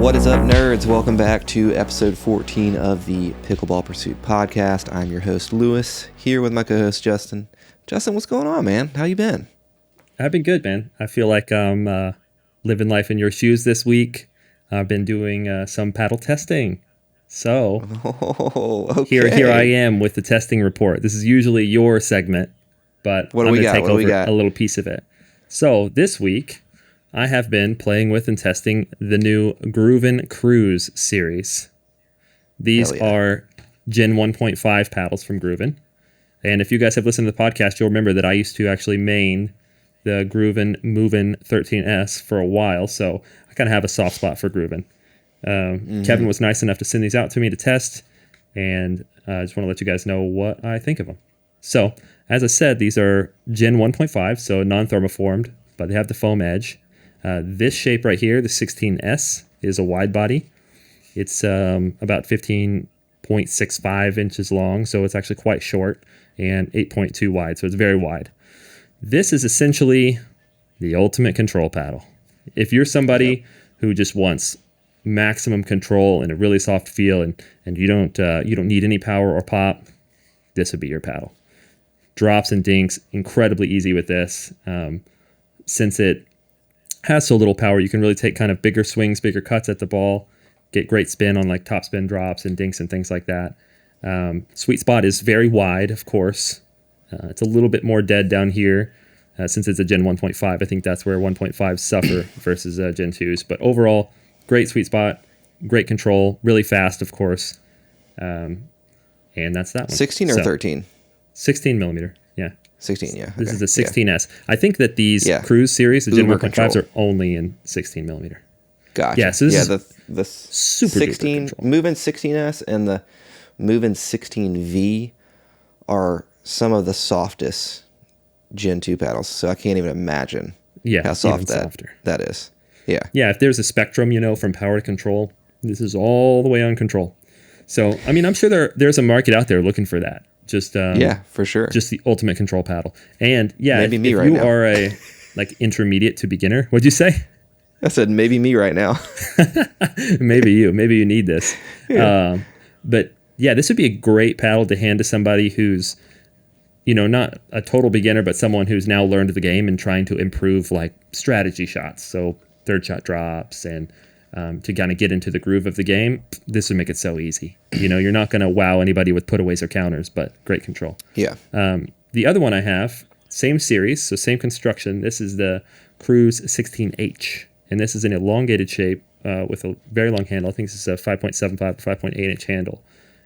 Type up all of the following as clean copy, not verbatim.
What is up, nerds? Welcome back to episode 14 of the Pickleball Pursuit podcast. I'm your host, Lewis, here with my co-host, Justin. Justin, what's going on, man? How you been? I've been good, man. I feel like I'm living life in your shoes this week. I've been doing some paddle testing. So okay. Here I am with the testing report. This is usually your segment, but I'm going to take over a little piece of it. So this week, I have been playing with and testing the new Groovin Cruise series. These are Gen 1.5 paddles from Groovin. And if you guys have listened to the podcast, you'll remember that I used to actually main the Groovin Movin 13S for a while. So I kind of have a soft spot for Groovin. Kevin was nice enough to send these out to me to test. And I just want to let you guys know what I think of them. So as I said, these are Gen 1.5, so non-thermoformed, but they have the foam edge. This shape right here, the 16S, is a wide body. It's about 15.65 inches long, so it's actually quite short, and 8.2 wide, so it's very wide. This is essentially the ultimate control paddle. If you're somebody who just wants maximum control and a really soft feel, and you don't need any power or pop, this would be your paddle. Drops and dinks incredibly easy with this. Since it has so little power, you can really take kind of bigger swings, bigger cuts at the ball, get great spin on like top spin drops and dinks and things like that. Sweet spot is very wide, of course. It's a little bit more dead down here since it's a Gen 1.5. I think that's where 1.5s suffer versus Gen 2s. But overall, great sweet spot, great control, really fast, of course. And that's that one. 16 or 13? 16 millimeter, yeah. 16, yeah. This is the 16S. I think that these Cruise series, the Gen 1.5s, are only in 16 millimeter. Gotcha. Yeah, so this is the super 16 Movin 16S and the Movin 16V are some of the softest Gen 2 paddles. So I can't even imagine how soft that is. Yeah. Yeah, if there's a spectrum, from power to control, this is all the way on control. So, I mean, I'm sure there's a market out there looking for that. Just for sure. Just the ultimate control paddle. And maybe me if right you now. are a intermediate to beginner, what'd you say? I said maybe me right now. Maybe you need this. Yeah. But yeah, this would be a great paddle to hand to somebody who's not a total beginner, but someone who's now learned the game and trying to improve like strategy shots. So third shot drops and to kind of get into the groove of the game. This would make it so easy. You're not going to wow anybody with putaways or counters, but great control. Yeah. The other one I have, same series, so same construction. This is the Cruise 16H, and this is an elongated shape with a very long handle. I think this is a 5.75 or 5.8 inch handle.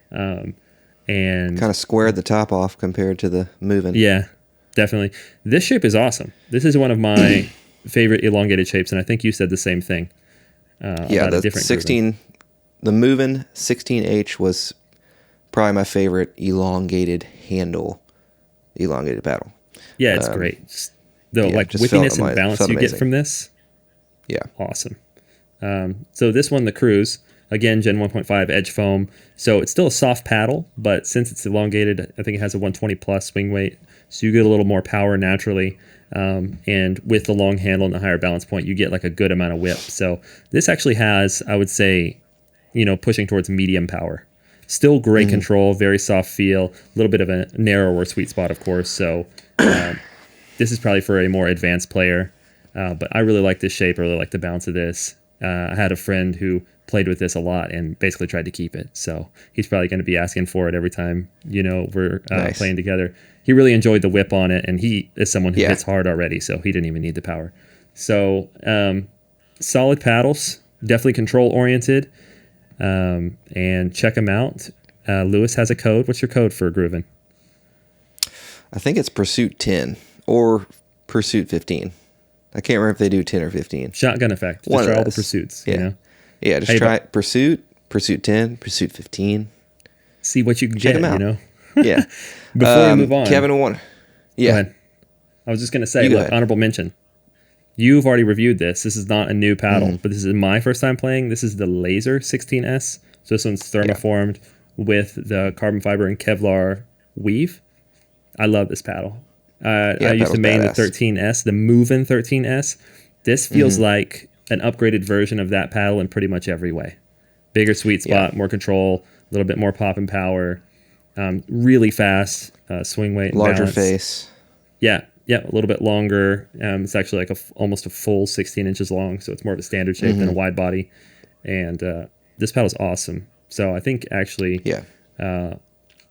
And kind of squared the top off compared to the Movin. Yeah, definitely. This shape is awesome. This is one of my favorite elongated shapes, and I think you said the same thing. The 16, the Movin 16H was probably my favorite elongated paddle. Yeah, it's great. The whippiness and balance you get from this. Yeah, awesome. So this one, the Cruise, again, Gen 1.5 edge foam. So it's still a soft paddle, but since it's elongated, I think it has a 120 plus swing weight, so you get a little more power naturally. And with the long handle and the higher balance point, you get like a good amount of whip. So this actually has, I would say, pushing towards medium power. Still great control, very soft feel, a little bit of a narrower sweet spot, of course. So this is probably for a more advanced player. But I really like this shape. I really like the bounce of this. I had a friend who played with this a lot and basically tried to keep it. So he's probably going to be asking for it every time, we're playing together. He really enjoyed the whip on it, and he is someone who hits hard already, so he didn't even need the power. So solid paddles, definitely control-oriented, and check them out. Lewis has a code. What's your code for Groovin? I think it's Pursuit 10 or Pursuit 15. I can't remember if they do 10 or 15. Shotgun effect. Just try all the pursuits, Yeah, just try Pursuit 10, Pursuit 15. See what you can get, Yeah. Before we move on. Kevin won. Yeah. Go ahead. I was just going to say, look, honorable mention. You've already reviewed this. This is not a new paddle, but this is my first time playing. This is the Laser 16S. So this one's thermoformed with the carbon fiber and Kevlar weave. I love this paddle. I used to main the 13S, the Movin 13S. This feels like an upgraded version of that paddle in pretty much every way. Bigger sweet spot, more control, a little bit more pop and power, really fast swing weight and larger balance. Face. Yeah, a little bit longer. It's actually like almost a full 16 inches long, so it's more of a standard shape than a wide body. And this paddle's awesome. So I think actually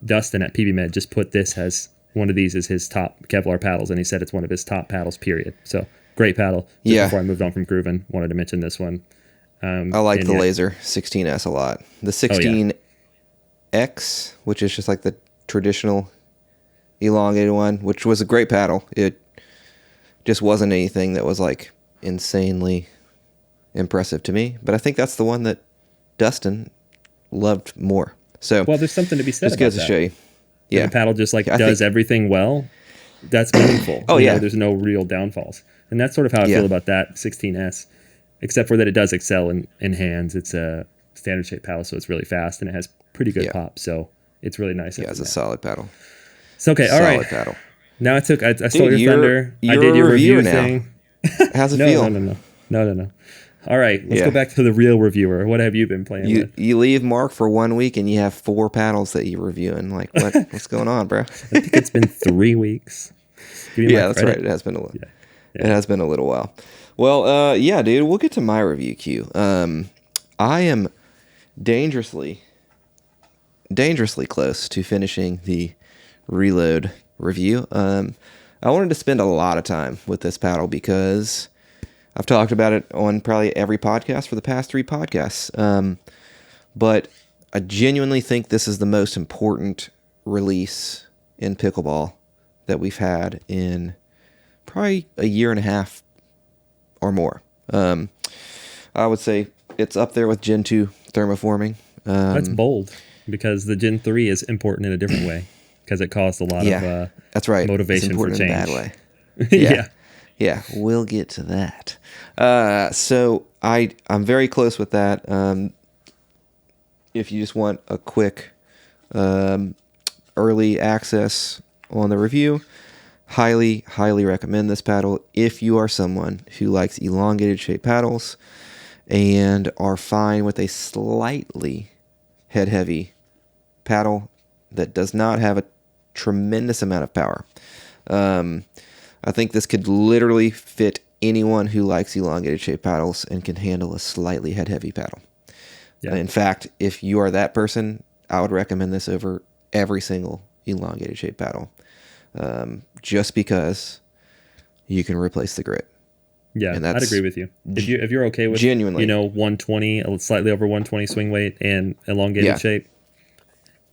Dustin at PB Med just put this as one of these as his top Kevlar paddles, and he said it's one of his top paddles, period. So great paddle. Just before I moved on from Grooven, wanted to mention this one. I like the Laser 16S a lot. The 16X, which is just like the traditional elongated one, which was a great paddle. It just wasn't anything that was like insanely impressive to me. But I think that's the one that Dustin loved more. So well, there's something to be said about that. Just goes to show you. Yeah. When the paddle just like does everything well, that's meaningful. Oh, yeah. There's no real downfalls. And that's sort of how I feel about that 16S, except for that it does excel in hands. It's a standard shape paddle, so it's really fast, and it has pretty good pop. So it's really nice. Yeah, it's a solid paddle. So, okay, all right. Solid paddle. Now I stole your thunder. I did your review thing. How's it feel? No. All right, let's go back to the real reviewer. What have you been playing with? You leave Mark for 1 week and you have 4 paddles that you're reviewing. Like, what's going on, bro? I think it's been 3 weeks. That's right. It has been a little. Yeah. It has been a little while. Well, dude, we'll get to my review queue. I am dangerously close to finishing the Reload review. I wanted to spend a lot of time with this paddle because I've talked about it on probably every podcast for the past 3 podcasts. But I genuinely think this is the most important release in pickleball that we've had in probably a year and a half or more. I would say it's up there with Gen 2 thermoforming. That's bold because the Gen 3 is important in a different way because it caused a lot of that's right. motivation for change. In a bad way. Yeah, we'll get to that. So I'm very close with that. If you just want a quick early access on the review, highly recommend this paddle if you are someone who likes elongated shape paddles and are fine with a slightly head heavy paddle that does not have a tremendous amount of power. I think this could literally fit anyone who likes elongated shape paddles and can handle a slightly head heavy paddle. Yeah. In fact, if you are that person, I would recommend this over every single elongated shape paddle. Just because you can replace the grit. Yeah, I'd agree with you. If you're okay with genuinely, 120, slightly over 120 swing weight and elongated shape,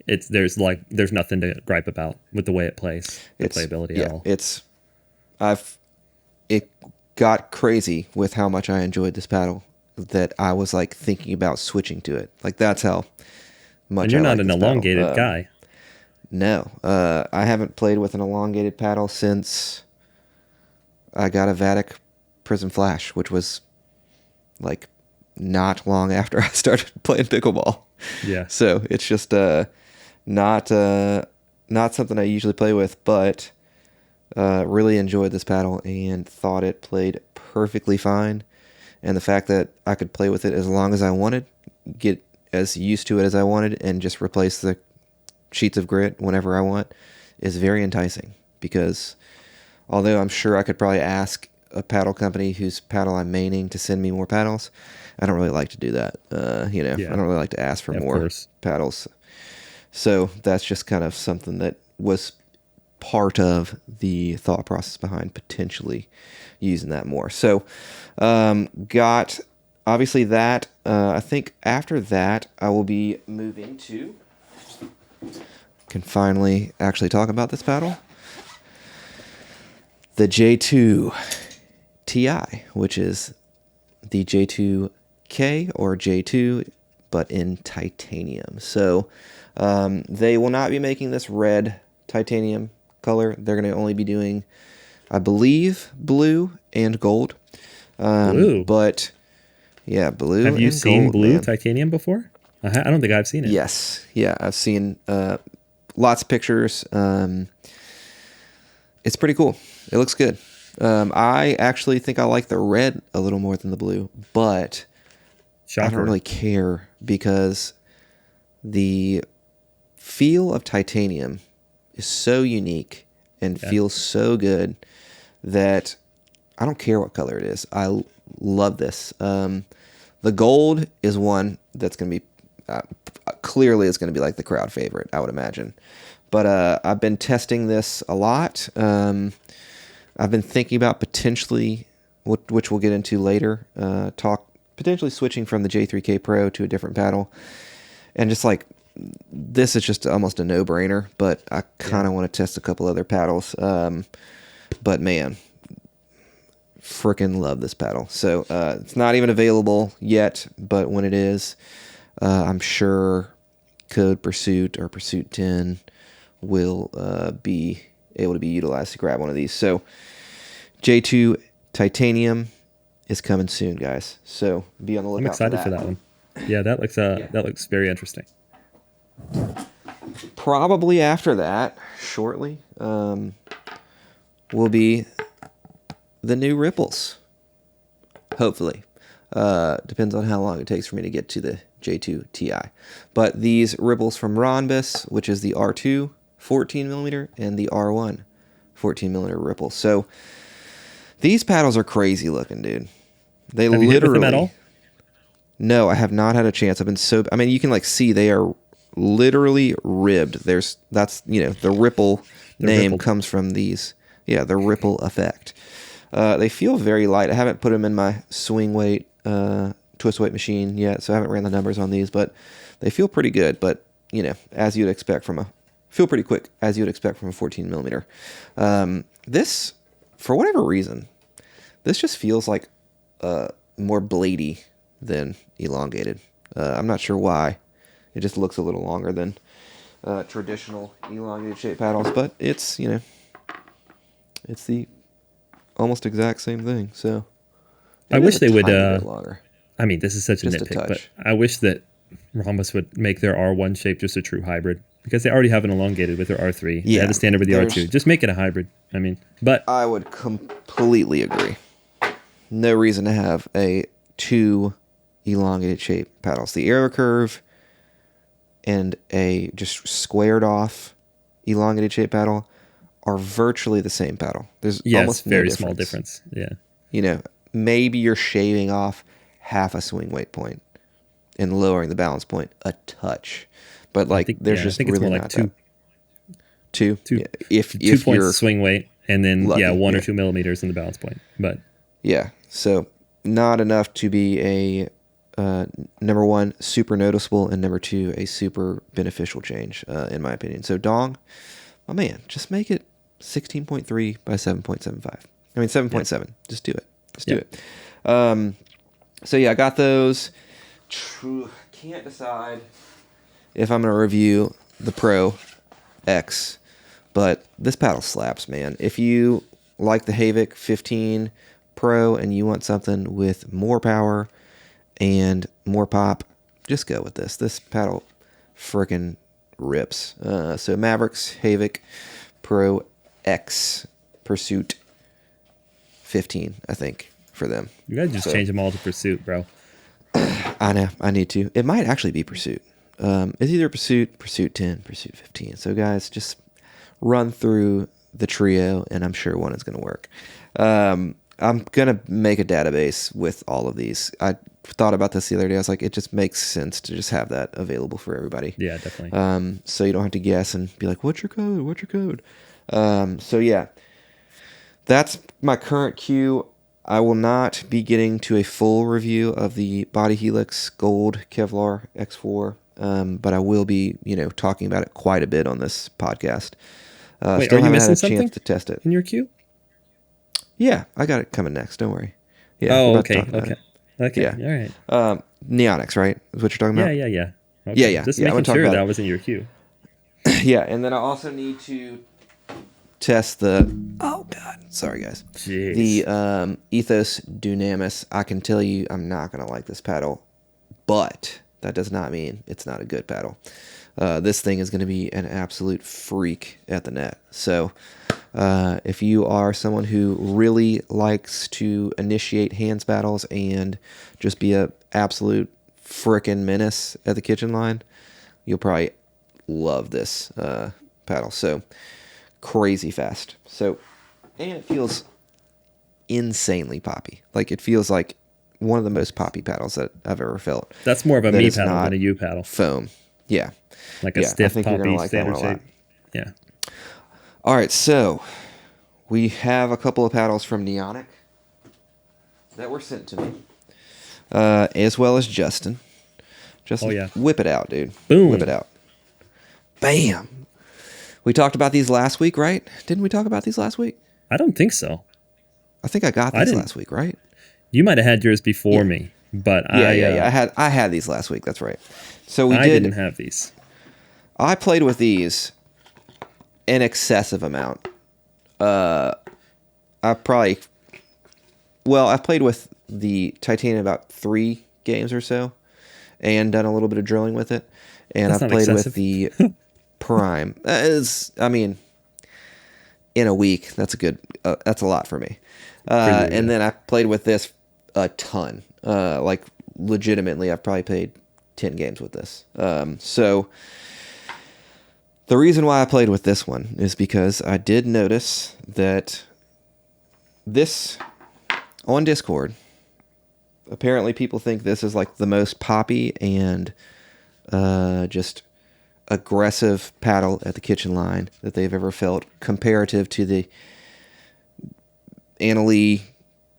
there's nothing to gripe about with the way it plays, playability at all. It got crazy with how much I enjoyed this paddle that I was like thinking about switching to it. Like that's how much. And you're not an elongated guy. No, I haven't played with an elongated paddle since I got a Vatic Prism Flash, which was like not long after I started playing pickleball. Yeah. So it's just not something I usually play with, but really enjoyed this paddle and thought it played perfectly fine. And the fact that I could play with it as long as I wanted, get as used to it as I wanted, and just replace the sheets of grit whenever I want is very enticing, because although I'm sure I could probably ask a paddle company whose paddle I'm maining to send me more paddles, I don't really like to do that. I don't really like to ask for more paddles. So that's just kind of something that was part of the thought process behind potentially using that more. So got obviously that. I think after that I will be moving to, can finally actually talk about this paddle, the J2 Ti, which is the J2K or J2 but in titanium. So they will not be making this red titanium color. They're going to only be doing, I believe, blue and gold. Blue? But yeah, blue. Have you seen blue titanium before? I don't think I've seen it. Yes. Yeah, I've seen lots of pictures. It's pretty cool. It looks good. I actually think I like the red a little more than the blue, but Shocker. I don't really care because the feel of titanium is so unique and feels so good that I don't care what color it is. I love this. The gold is one that's going to be clearly it's going to be like the crowd favorite, I would imagine. But I've been testing this a lot. I've been thinking about potentially, which we'll get into later, potentially switching from the J3K Pro to a different paddle. And just like, this is just almost a no-brainer, but I kind of want to test a couple other paddles. But man, freaking love this paddle. So it's not even available yet, but when it is, I'm sure code Pursuit or Pursuit 10 will be able to be utilized to grab one of these. So J2 Titanium is coming soon, guys. So be on the lookout. I'm excited for that one. Yeah, that looks very interesting. Probably after that, shortly, will be the new Ripples. Hopefully. Depends on how long it takes for me to get to the J2 Ti. But these Ripples from Rhombus, which is the R2 14mm and the R1 14mm Ripple. So these paddles are crazy looking, dude. They have you hit with them at all? No, I have not had a chance. I mean, you can like see they are literally ribbed. The Ripple name comes from these. Yeah, the Ripple effect. They feel very light. I haven't put them in my swing weight, twist weight machine yet, so I haven't ran the numbers on these, but they feel pretty good. But, as you'd expect feel pretty quick, as you would expect from a 14mm. This, for whatever reason, this just feels like more bladey than elongated. I'm not sure why. It just looks a little longer than traditional elongated shape paddles, but it's it's the almost exact same thing. So I wish they would. I mean, this is such a nitpick, but I wish that Rhombus would make their R1 shape just a true hybrid, because they already have an elongated with their R3. Yeah, they have the standard with the R2. Just make it a hybrid. I mean, but I would completely agree. No reason to have two elongated shape paddles. The Aero Curve and a just squared off elongated shape paddle are virtually the same paddle. There's almost no difference. Small difference. Yeah. Maybe you're shaving off half a swing weight point and lowering the balance point a touch. But there's just really not that. Two? Yeah. If 2 points swing weight, and then lucky, 1 or 2 millimeters in the balance point. But yeah, so not enough to be a number one, super noticeable, and number two, a super beneficial change, in my opinion. So Dong, my man, just make it 16.3 by 7.75. I mean 7.7. Yeah. Just do it. Do it. So yeah, I got those. Can't decide if I'm going to review the Pro X, but this paddle slaps, man. If you like the Havik 15 Pro and you want something with more power and more pop, just go with this. This paddle freaking rips. So Mavericks Havik Pro X Pursuit 15, I think, for them. You guys just change them all to Pursuit, bro. I know. I need to. It might actually be Pursuit. It's either Pursuit, Pursuit 10, Pursuit 15. So guys, just run through the trio, and I'm sure one is going to work. I'm going to make a database with all of these. I thought about this the other day. I was like, it just makes sense to just have that available for everybody. Yeah, definitely. So you don't have to guess and be like, what's your code? What's your code? So yeah, that's my current queue. I will not be getting to a full review of the Body Helix Gold Kevlar X4, but I will be, talking about it quite a bit on this podcast. Wait, still are you haven't missing had a something chance to test it in your queue? Yeah, I got it coming next. Don't worry. Yeah. Oh, okay. Yeah. All right. Neonics, right? Is what you're talking about? Yeah. Okay. Yeah. Just making sure that was in your queue. Yeah, and then I also need to test the. Oh God, sorry guys. Jeez. The Ethos Dunamis. I can tell you, I'm not gonna like this paddle, but that does not mean it's not a good paddle. This thing is going to be an absolute freak at the net. So if you are someone who really likes to initiate hands battles and just be a absolute frickin' menace at the kitchen line, you'll probably love this paddle. So crazy fast. So, and it feels insanely poppy. Like, it feels like one of the most poppy paddles that I've ever felt. That's more of a me paddle than a you paddle. Foam. Yeah. Like a stiff poppy standard shape. Yeah. All right, so we have a couple of paddles from Neonic that were sent to me, as well as Justin. Justin, whip it out, dude. Boom. Whip it out. Bam. We talked about these last week, right? Didn't we talk about these last week? I don't think so. I think I got these last week, right? You might have had yours before me, but I had these last week. That's right. So I didn't have these. I played with these an excessive amount. I played with the Titanium about 3 games or so, and done a little bit of drilling with it. And I've played with the Prime. In a week, that's a lot for me. And then I played with this a ton. Like, legitimately, I've probably played 10 games with this. So the reason why I played with this one is because I did notice that this, on Discord, apparently people think this is like the most poppy and just aggressive paddle at the kitchen line that they've ever felt, comparative to the Annalee.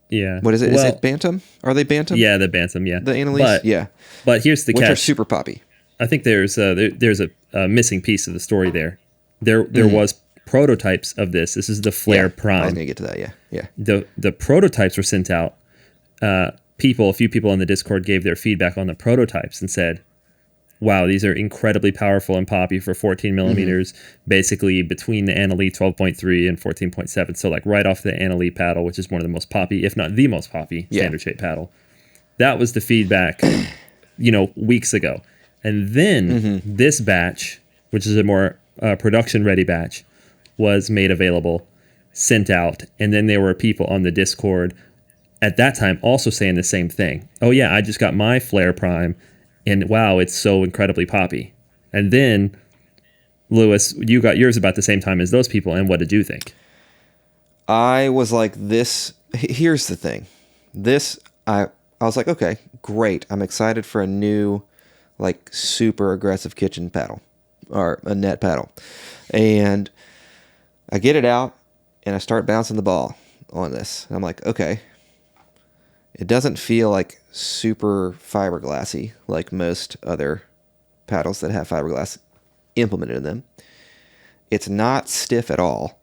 Yeah. What is it? Is it Bantam? Are they Bantam? Yeah, the Bantam, yeah. The Annalees? But here's the catch. Which are super poppy. I think there's a missing piece of the story there. There was prototypes of this. This is the Flare Prime. I was going to get to that, yeah. The prototypes were sent out. A few people on the Discord gave their feedback on the prototypes and said, wow, these are incredibly powerful and poppy for 14 millimeters, basically between the Annalee 12.3 and 14.7. So like right off the Annalee paddle, which is one of the most poppy, if not the most poppy, standard shape paddle. That was the feedback, weeks ago. And then this batch, which is a more production ready batch, was made available, sent out. And then there were people on the Discord at that time also saying the same thing. Oh yeah, I just got my Flare Prime. And wow, it's so incredibly poppy. And then, Lewis, you got yours about the same time as those people, and what did you think? I was like, this. Here's the thing. I was like, okay, great. I'm excited for a new, like, super aggressive kitchen paddle, or a net paddle. And I get it out, and I start bouncing the ball on this. And I'm like, okay. It doesn't feel like super fiberglassy like most other paddles that have fiberglass implemented in them. It's not stiff at all.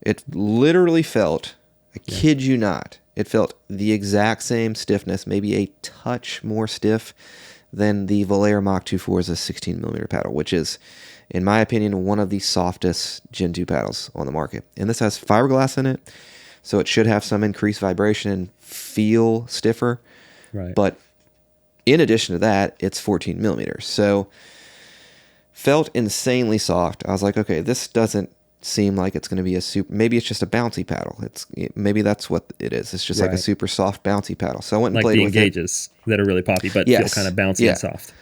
It literally felt, I kid you not, it felt the exact same stiffness, maybe a touch more stiff than the Vallejo Mach 2 Forza 16 millimeter paddle, which is, in my opinion, one of the softest Gen 2 paddles on the market. And this has fiberglass in it, so it should have some increased vibration and feel stiffer. Right. But in addition to that, it's 14 millimeters. So felt insanely soft. I was like, okay, this doesn't seem like it's going to be a super, maybe it's just a bouncy paddle. Maybe that's what it is. It's just like a super soft bouncy paddle. So I went and played with it. Like the engages that are really poppy, but feel kind of bouncy and soft.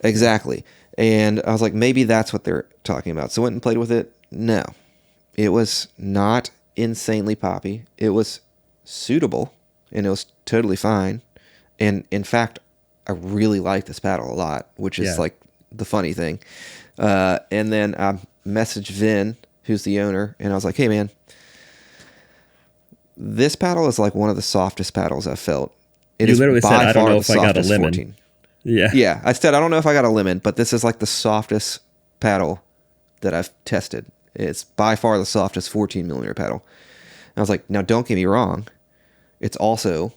Exactly. And I was like, maybe that's what they're talking about. So I went and played with it. No, it was not insanely poppy. It was suitable, and it was totally fine. And in fact, I really like this paddle a lot, which is like the funny thing. And then I messaged Vin, who's the owner, and I was like, hey man, this paddle is like one of the softest paddles I've felt. You literally said, I don't know if I got a lemon. 14. Yeah, I said, I don't know if I got a lemon, but this is like the softest paddle that I've tested. It's by far the softest 14 millimeter paddle. And I was like, now don't get me wrong, it's also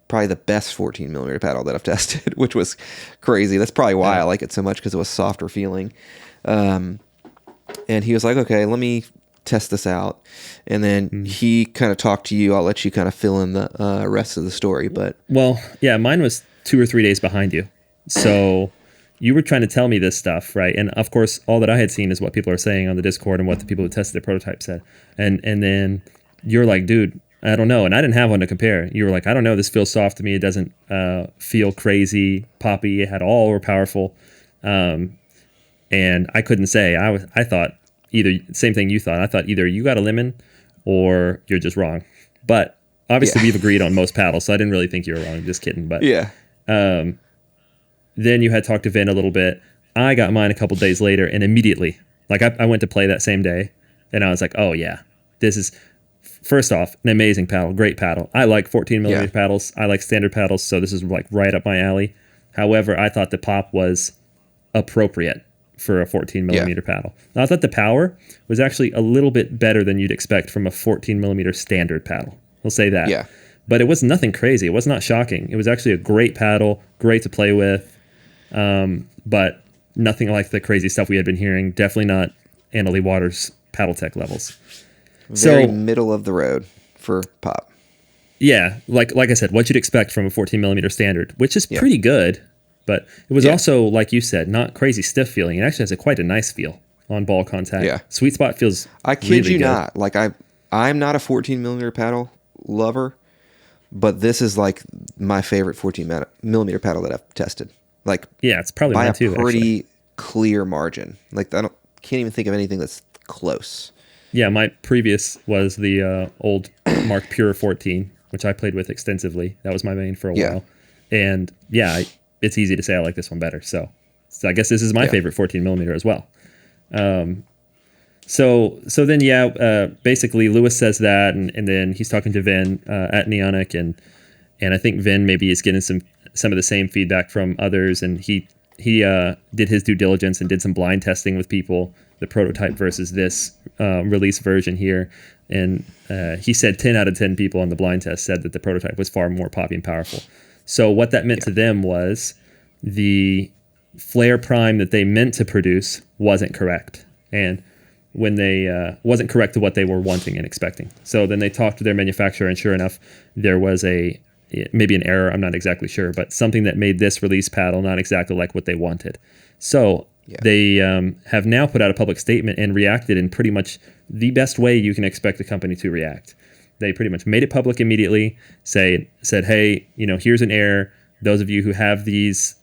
probably the best 14 millimeter paddle that I've tested, which was crazy. That's probably why I like it so much, because it was softer feeling. And he was like, okay, let me test this out. And then he kind of talked to you. I'll let you kind of fill in the rest of the story. But well, yeah, mine was 2 or 3 days behind you. So you were trying to tell me this stuff, right? And of course, all that I had seen is what people are saying on the Discord and what the people who tested the prototype said. And then you're like, dude, I don't know. And I didn't have one to compare. You were like, I don't know. This feels soft to me. It doesn't feel crazy, poppy at all or powerful. And I couldn't say. I thought either same thing you thought. I thought either you got a lemon or you're just wrong. But obviously we've agreed on most paddles, so I didn't really think you were wrong. Just kidding. But then you had talked to Vin a little bit. I got mine a couple days later, and immediately, like I went to play that same day, and I was like, oh yeah, this is, first off, an amazing paddle, great paddle. I like 14 millimeter paddles. I like standard paddles, so this is like right up my alley. However, I thought the pop was appropriate for a 14 millimeter paddle. Now, I thought the power was actually a little bit better than you'd expect from a 14 millimeter standard paddle. We'll say that. Yeah. But it was nothing crazy. It was not shocking. It was actually a great paddle, great to play with. But nothing like the crazy stuff we had been hearing. Definitely not Annalie Waters paddle tech levels. Very middle of the road for pop. Yeah, like I said, what you'd expect from a 14 millimeter standard, which is pretty good. But it was also, like you said, not crazy stiff feeling. It actually has quite a nice feel on ball contact. Yeah. Sweet spot feels I kid really you good. Not. Like I'm not a 14 millimeter paddle lover, but this is like my favorite 14 millimeter paddle that I've tested. Like, yeah, it's probably by a pretty clear margin. Like can't even think of anything that's close. Yeah, my previous was the old Mark Pure 14, which I played with extensively. That was my main for a while. And it's easy to say I like this one better. So I guess this is my favorite 14 millimeter as well. So then, basically Lewis says that, and then he's talking to Vin at Neonic, and I think Vin maybe is getting some of the same feedback from others, and he did his due diligence and did some blind testing with people, the prototype versus this release version here, and he said 10 out of 10 people on the blind test said that the prototype was far more poppy and powerful. So what that meant to them was the flare prime that they meant to produce wasn't correct, and when they wasn't correct to what they were wanting and expecting. So then they talked to their manufacturer, and sure enough, there was maybe an error, I'm not exactly sure, but something that made this release paddle not exactly like what they wanted. So they have now put out a public statement and reacted in pretty much the best way you can expect a company to react. They pretty much made it public immediately, said, hey, here's an error. Those of you who have these,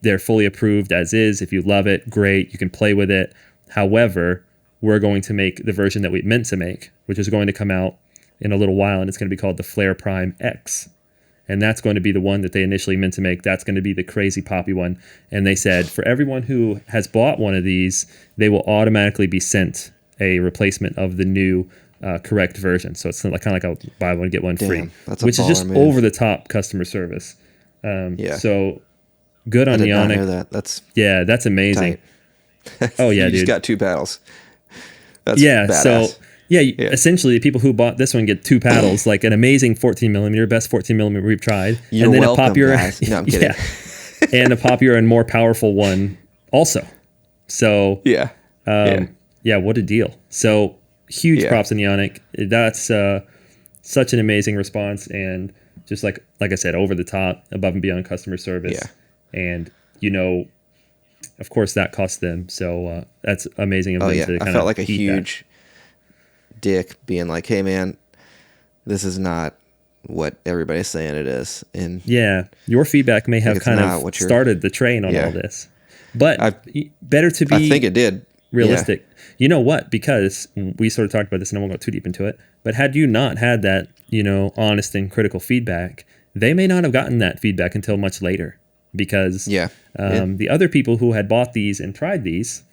they're fully approved as is. If you love it, great, you can play with it. However, we're going to make the version that we meant to make, which is going to come out in a little while, and it's going to be called the Flare Prime X. And that's going to be the one that they initially meant to make. That's going to be the crazy poppy one. And they said for everyone who has bought one of these, they will automatically be sent a replacement of the new correct version. So it's kind of like a buy one, get one free, which is just over the top customer service. So good on Neonic. I did not know that. That's amazing. Oh yeah, you dude. Just got two paddles. That's badass. So essentially the people who bought this one get two paddles, like an amazing 14 millimeter, best 14 millimeter we've tried. You're welcome, a popular, guys. No, I'm kidding. And a popular and more powerful one also. So what a deal. So huge props to Neonic. That's such an amazing response, and just like I said, over the top, above and beyond customer service. And of course that cost them. So that's amazing of them to kind of. I felt like a huge dick being like, hey man, this is not what everybody's saying it is. And your feedback may have kind of started the train on all this, but better to be, I think it did, realistic. You know what? Because we sort of talked about this, and I won't go too deep into it, but had you not had that, honest and critical feedback, they may not have gotten that feedback until much later, because the other people who had bought these and tried these,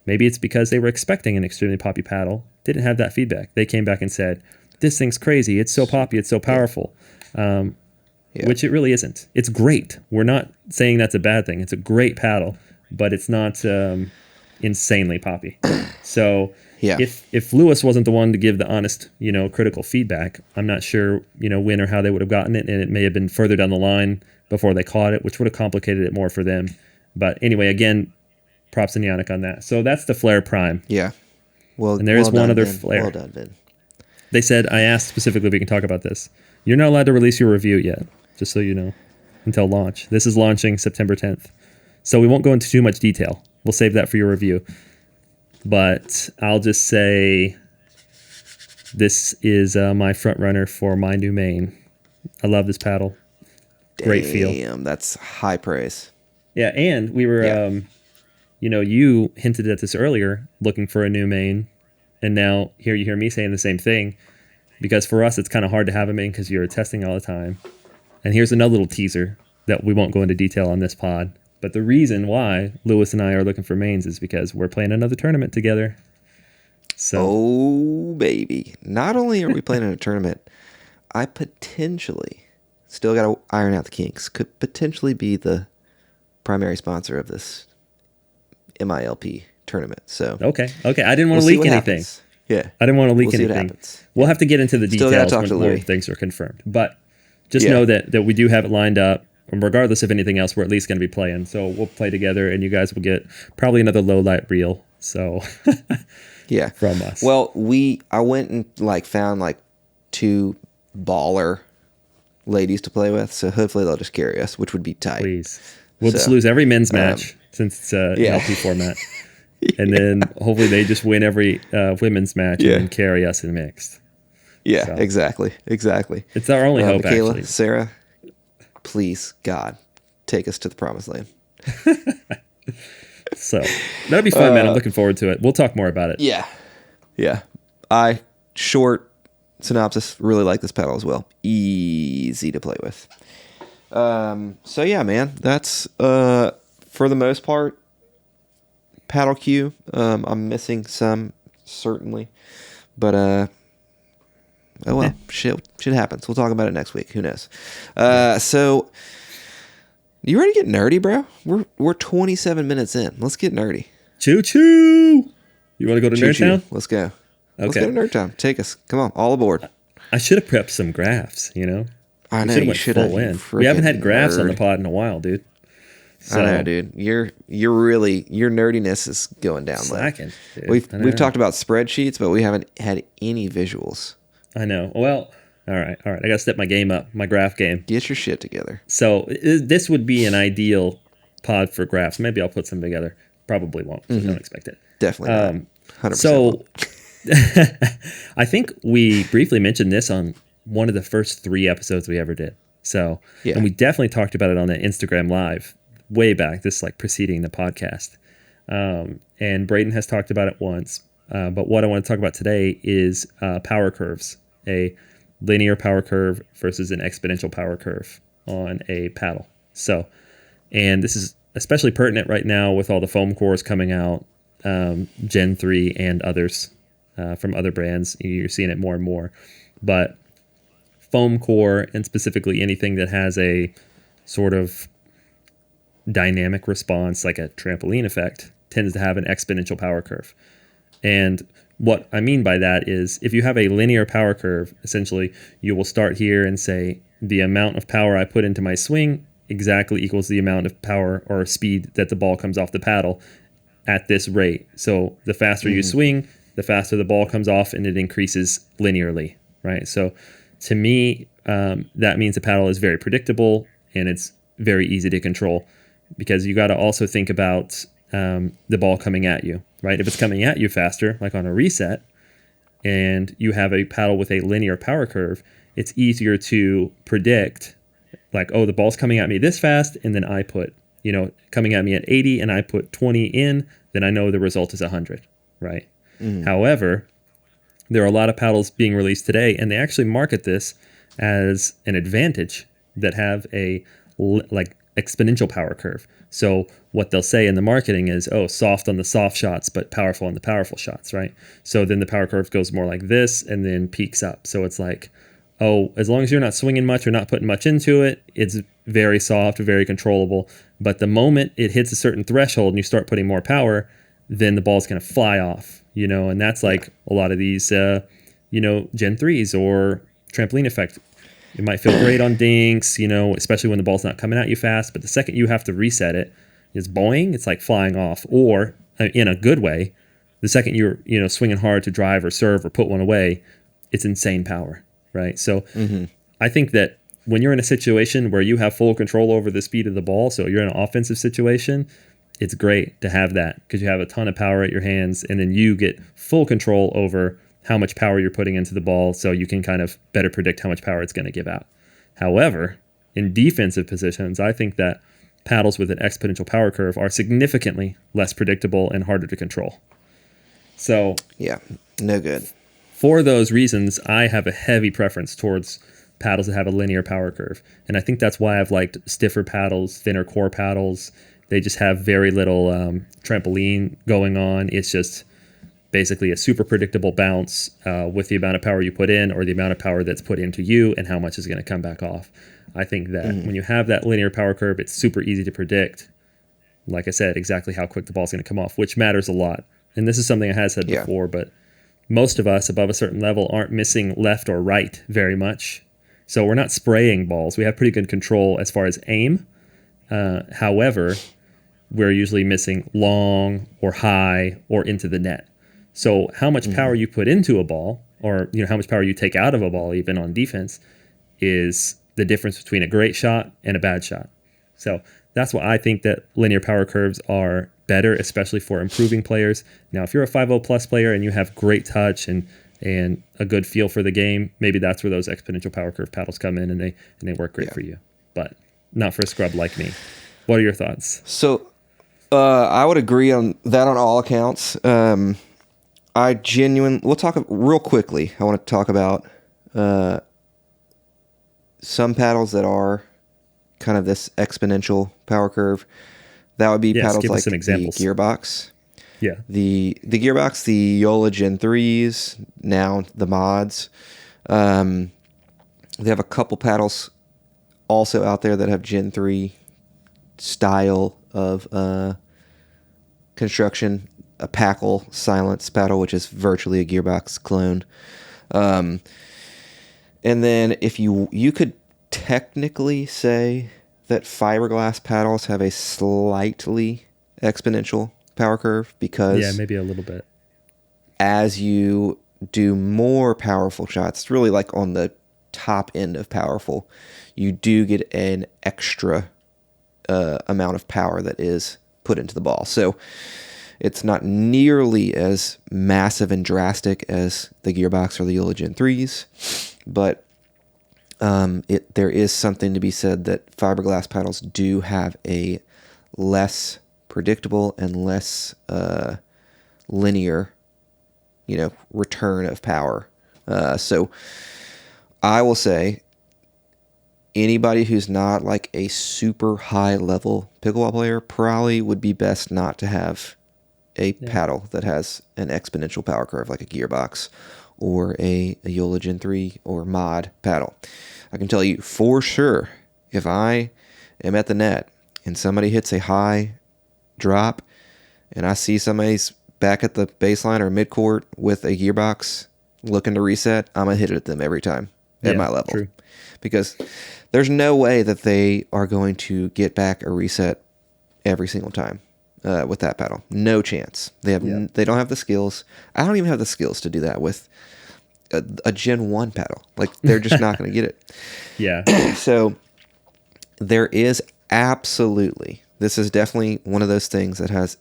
maybe it's because they were expecting an extremely poppy paddle, didn't have that feedback. They came back and said, this thing's crazy. It's so poppy. It's so powerful, which it really isn't. It's great. We're not saying that's a bad thing. It's a great paddle, but it's not insanely poppy. So if Lewis wasn't the one to give the honest, critical feedback, I'm not sure, when or how they would have gotten it. And it may have been further down the line before they caught it, which would have complicated it more for them. But anyway, again, props to Neonic on that. So that's the Flare Prime. Yeah. Well, and there is one other flare. Well done, Vin. They said, I asked specifically if we can talk about this. You're not allowed to release your review yet, just so you know, until launch. This is launching September 10th. So we won't go into too much detail. We'll save that for your review. But I'll just say this is my front runner for my new main. I love this paddle. Great feel. Damn, that's high praise. Yeah, and we were, you hinted at this earlier, looking for a new main. And now here you hear me saying the same thing. Because for us, it's kind of hard to have a main because you're testing all the time. And here's another little teaser that we won't go into detail on this pod. But the reason why Lewis and I are looking for mains is because we're playing another tournament together. So, oh, baby. Not only are we playing in a tournament, I potentially, still got to iron out the kinks, could potentially be the primary sponsor of this MILP tournament. So Okay. I didn't want to leak anything. Happens. Yeah. I didn't want to leak anything. We'll have to get into the details when more things are confirmed. But just know that we do have it lined up. And regardless of anything else, we're at least going to be playing. So we'll play together, and you guys will get probably another low light reel. So yeah, from us. Well, I went and found 2 baller ladies to play with. So hopefully they'll just carry us, which would be tight. Please, we'll just lose every men's match since it's an LP format, and then hopefully they just win every women's match and then carry us in mixed. Yeah, so, exactly. It's our only hope, Michaela, actually. Sarah, please, God, take us to the promised land. So that'll be fun, man. I'm looking forward to it. We'll talk more about it. Yeah. Short synopsis, really like this paddle as well. Easy to play with. So yeah, man, that's for the most part paddle queue. I'm missing some, certainly, but oh well, shit happens. We'll talk about it next week. Who knows? So you ready to get nerdy, bro? We're 27 minutes in. Let's get nerdy. Choo choo. You want to go to NERDTOWN? Let's go. Okay. Let's go to NERDTOWN. Take us. Come on, all aboard. I should have prepped some graphs. I know you should have. We haven't had graphs on the pod in a while, dude. So, I know, dude. Your nerdiness is going down. Slacking. We've talked about spreadsheets, but we haven't had any visuals. I know. Well, all right. I got to step my game up, my graph game. Get your shit together. So this would be an ideal pod for graphs. Maybe I'll put some together. Probably won't. So don't expect it. Definitely not. 100%. So I think we briefly mentioned this on one of the first 3 episodes we ever did. So, and we definitely talked about it on the Instagram Live way back, this preceding the podcast. And Braden has talked about it once. But what I want to talk about today is power curves, a linear power curve versus an exponential power curve on a paddle. So, and this is especially pertinent right now with all the foam cores coming out, Gen 3 and others from other brands. You're seeing it more and more. But foam core, and specifically anything that has a sort of dynamic response like a trampoline effect, tends to have an exponential power curve. And what I mean by that is if you have a linear power curve, essentially you will start here and say the amount of power I put into my swing exactly equals the amount of power or speed that the ball comes off the paddle at this rate. So the faster you swing, the faster the ball comes off, and it increases linearly, right? So to me, that means the paddle is very predictable and it's very easy to control, because you got to also think about the ball coming at you, right? If it's coming at you faster, like on a reset, and you have a paddle with a linear power curve, it's easier to predict, like, oh, the ball's coming at me this fast, and then I put, coming at me at 80, and I put 20 in, then I know the result is 100, right? However, there are a lot of paddles being released today, and they actually market this as an advantage that have a exponential power curve. So what they'll say in the marketing is, oh, soft on the soft shots, but powerful on the powerful shots, right? So then the power curve goes more like this and then peaks up. So it's like, oh, as long as you're not swinging much or not putting much into it, it's very soft, very controllable. But the moment it hits a certain threshold and you start putting more power, then the ball's going to fly off, and that's like a lot of these, Gen 3s or trampoline effect. It might feel great on dinks, especially when the ball's not coming at you fast. But the second you have to reset it, it's boing, it's like flying off. Or in a good way, the second you're, swinging hard to drive or serve or put one away, it's insane power, right? So I think that when you're in a situation where you have full control over the speed of the ball, so you're in an offensive situation, it's great to have that because you have a ton of power at your hands, and then you get full control over how much power you're putting into the ball, so you can kind of better predict how much power it's going to give out. However, in defensive positions, I think that paddles with an exponential power curve are significantly less predictable and harder to control. So yeah, no good. For those reasons, I have a heavy preference towards paddles that have a linear power curve. And I think that's why I've liked stiffer paddles, thinner core paddles. They just have very little trampoline going on. It's just basically a super predictable bounce with the amount of power you put in or the amount of power that's put into you and how much is going to come back off. I think that when you have that linear power curve, it's super easy to predict, like I said, exactly how quick the ball's going to come off, which matters a lot. And this is something I have said before, but most of us above a certain level aren't missing left or right very much. So we're not spraying balls. We have pretty good control as far as aim. However, we're usually missing long or high or into the net. So how much power you put into a ball, or how much power you take out of a ball, even on defense, is the difference between a great shot and a bad shot. So that's why I think that linear power curves are better, especially for improving players. Now, if you're a 5.0 plus player and you have great touch and a good feel for the game, maybe that's where those exponential power curve paddles come in and they work great for you. But not for a scrub like me. What are your thoughts? So I would agree on that on all accounts. We'll talk real quickly. I want to talk about some paddles that are kind of this exponential power curve. That would be paddles like the Gearbox. Yeah. The Gearbox, the Yola Gen 3s, now the mods. They have a couple paddles also out there that have Gen 3 style of construction. A Packle Silence paddle, which is virtually a Gearbox clone. And then if you could technically say that fiberglass paddles have a slightly exponential power curve because maybe a little bit. As you do more powerful shots, it's really like on the top end of powerful, you do get an extra amount of power that is put into the ball. So it's not nearly as massive and drastic as the Gearbox or the Yola Gen 3s, but there is something to be said that fiberglass paddles do have a less predictable and less linear, return of power. So I will say anybody who's not like a super high level pickleball player probably would be best not to have a paddle that has an exponential power curve like a Gearbox or a Yola Gen 3 or mod paddle. I can tell you for sure, if I am at the net and somebody hits a high drop and I see somebody's back at the baseline or midcourt with a Gearbox looking to reset, I'm going to hit it at them every time at my level. True. Because there's no way that they are going to get back a reset every single time. With that paddle, no chance. They don't have the skills. I don't even have the skills to do that with a Gen 1 paddle. Like they're just not going to get it. Yeah. So there is absolutely. This is definitely one of those things that has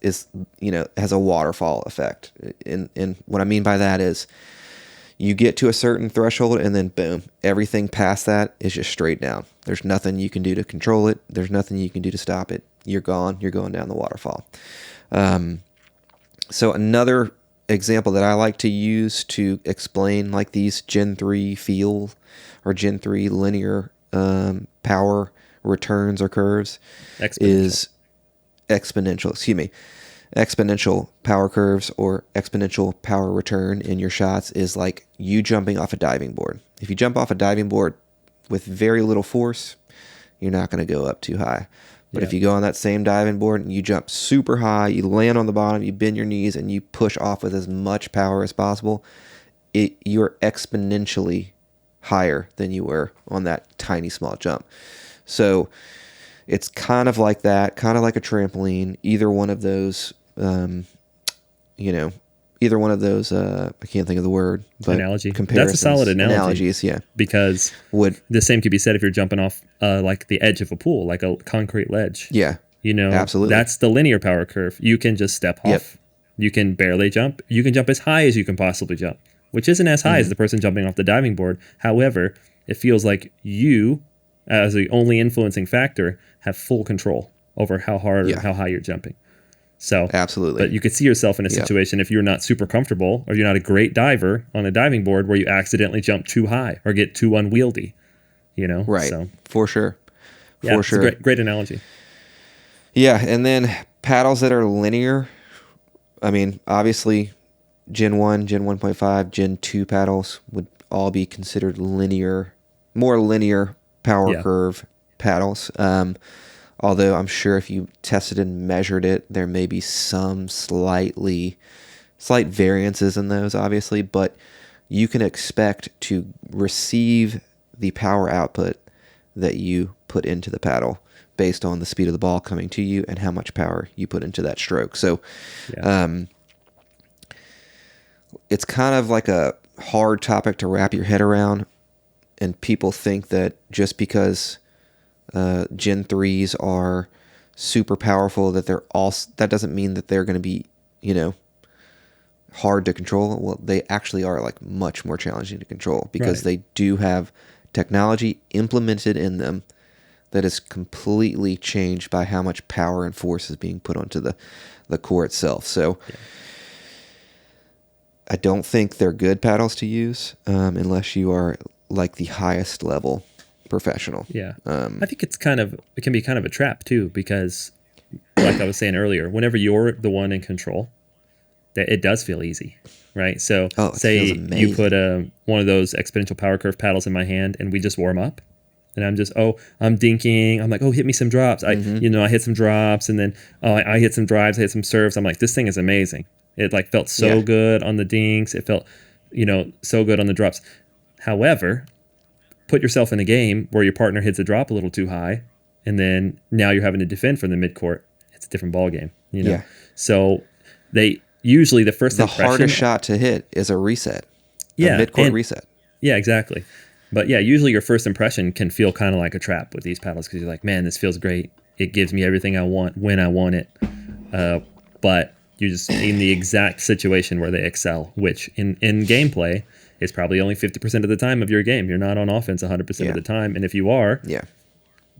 a waterfall effect. And what I mean by that is you get to a certain threshold and then boom, everything past that is just straight down. There's nothing you can do to control it. There's nothing you can do to stop it. You're gone. You're going down the waterfall. So another example that I like to use to explain like these Gen 3 feel or Gen 3 linear power returns or curves is exponential. Exponential power curves or exponential power return in your shots is like you jumping off a diving board. If you jump off a diving board with very little force, you're not going to go up too high. But if you go on that same diving board and you jump super high, you land on the bottom, you bend your knees, and you push off with as much power as possible, you're exponentially higher than you were on that tiny, small jump. So it's kind of like that, kind of like a trampoline. Either one of those, either one of those, I can't think of the word, but analogy. That's a solid analogy. Analogies, yeah. Because the same could be said if you're jumping off like the edge of a pool, like a concrete ledge. Yeah, absolutely. That's the linear power curve. You can just step off. Yep. You can barely jump. You can jump as high as you can possibly jump, which isn't as high as the person jumping off the diving board. However, it feels like you, as the only influencing factor, have full control over how hard or how high you're jumping. So absolutely. But you could see yourself in a situation if you're not super comfortable or you're not a great diver on a diving board where you accidentally jump too high or get too unwieldy, Right. So, for sure. For sure. It's a great analogy. Yeah. And then paddles that are linear. I mean, obviously Gen 1, Gen 1.5, Gen 2 paddles would all be considered more linear power curve paddles. Although I'm sure if you tested and measured it, there may be some slight variances in those, obviously, but you can expect to receive the power output that you put into the paddle based on the speed of the ball coming to you and how much power you put into that stroke. So it's kind of like a hard topic to wrap your head around, and people think that just because Gen 3s are super powerful that doesn't mean that they're going to be, hard to control. Well, they actually are like much more challenging to control because they do have technology implemented in them that is completely changed by how much power and force is being put onto the core itself. So I don't think they're good paddles to use unless you are like the highest level professional. Yeah. I think it can be kind of a trap too, because like I was saying earlier, whenever you're the one in control, that it does feel easy, right? So say you put one of those exponential power curve paddles in my hand and we just warm up and I'm just, I'm dinking. I'm like, hit me some drops. I hit some drops and then, I hit some drives, I hit some serves. I'm like, this thing is amazing. It like felt so good on the dinks. It felt, so good on the drops. However, put yourself in a game where your partner hits a drop a little too high, and then now you're having to defend from the midcourt. It's a different ball game, Yeah. So they usually the hardest shot to hit is a reset. Yeah, a midcourt reset. Yeah, exactly. But yeah, usually your first impression can feel kind of like a trap with these paddles because you're like, man, this feels great. It gives me everything I want when I want it. But you're just in the exact situation where they excel, which in gameplay is probably only 50% of the time of your game. You're not on offense 100% of the time. And if you are,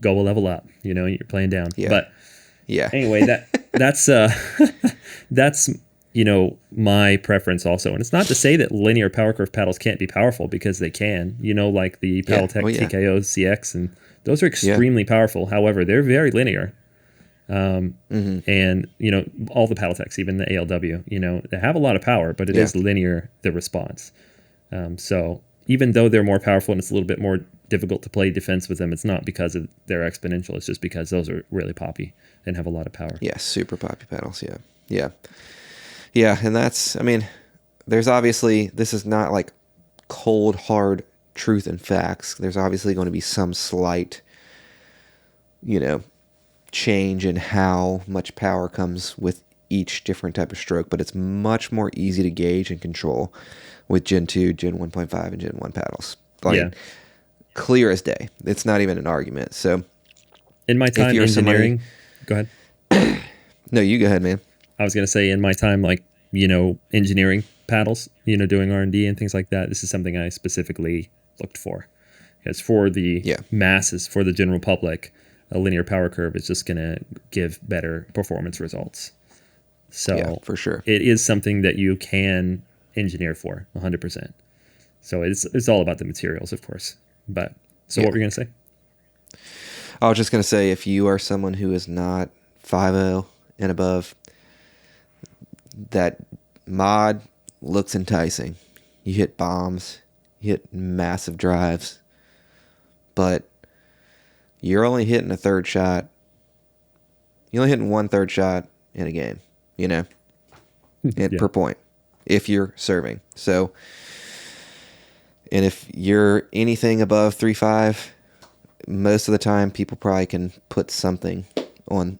go a level up. You're playing down. Yeah. But anyway, that's my preference also. And it's not to say that linear power curve paddles can't be powerful, because they can, like the Paddletech TKO CX, and those are extremely powerful. However, they're very linear. And all the Paddletechs, even the ALW, they have a lot of power, but it is linear, the response. So even though they're more powerful and it's a little bit more difficult to play defense with them, it's not because of their exponential. It's just because those are really poppy and have a lot of power. Yeah, super poppy paddles. Yeah. And there's obviously, this is not like cold, hard truth and facts. There's obviously going to be some slight, change in how much power comes with each different type of stroke, but it's much more easy to gauge and control with Gen 2, Gen 1.5, and Gen 1 paddles. Clear as day. It's not even an argument. So in my time engineering, go ahead. No, you go ahead, man. I was going to say in my time, engineering paddles, doing R&D and things like that, this is something I specifically looked for. Because for the masses, for the general public, a linear power curve is just going to give better performance results. So for sure. It is something that you can engineer for 100%. So it's all about the materials, of course. But what were you going to say? I was just going to say, if you are someone who is not 5.0 and above, that mod looks enticing. You hit bombs, you hit massive drives, but you're only hitting a third shot. You're only hitting one third shot in a game, per point, if you're serving. So, and if you're anything above 3.5, most of the time people probably can put something on,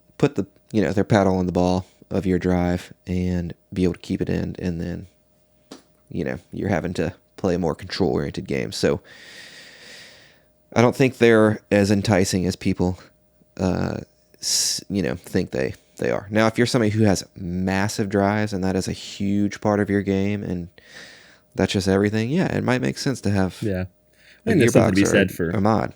their paddle on the ball of your drive and be able to keep it in, and then, you're having to play a more control-oriented game. So I don't think they're as enticing as people, think they are. Now, if you're somebody who has massive drives and that is a huge part of your game and that's just everything, it might make sense to have a there's something to be said for a mod.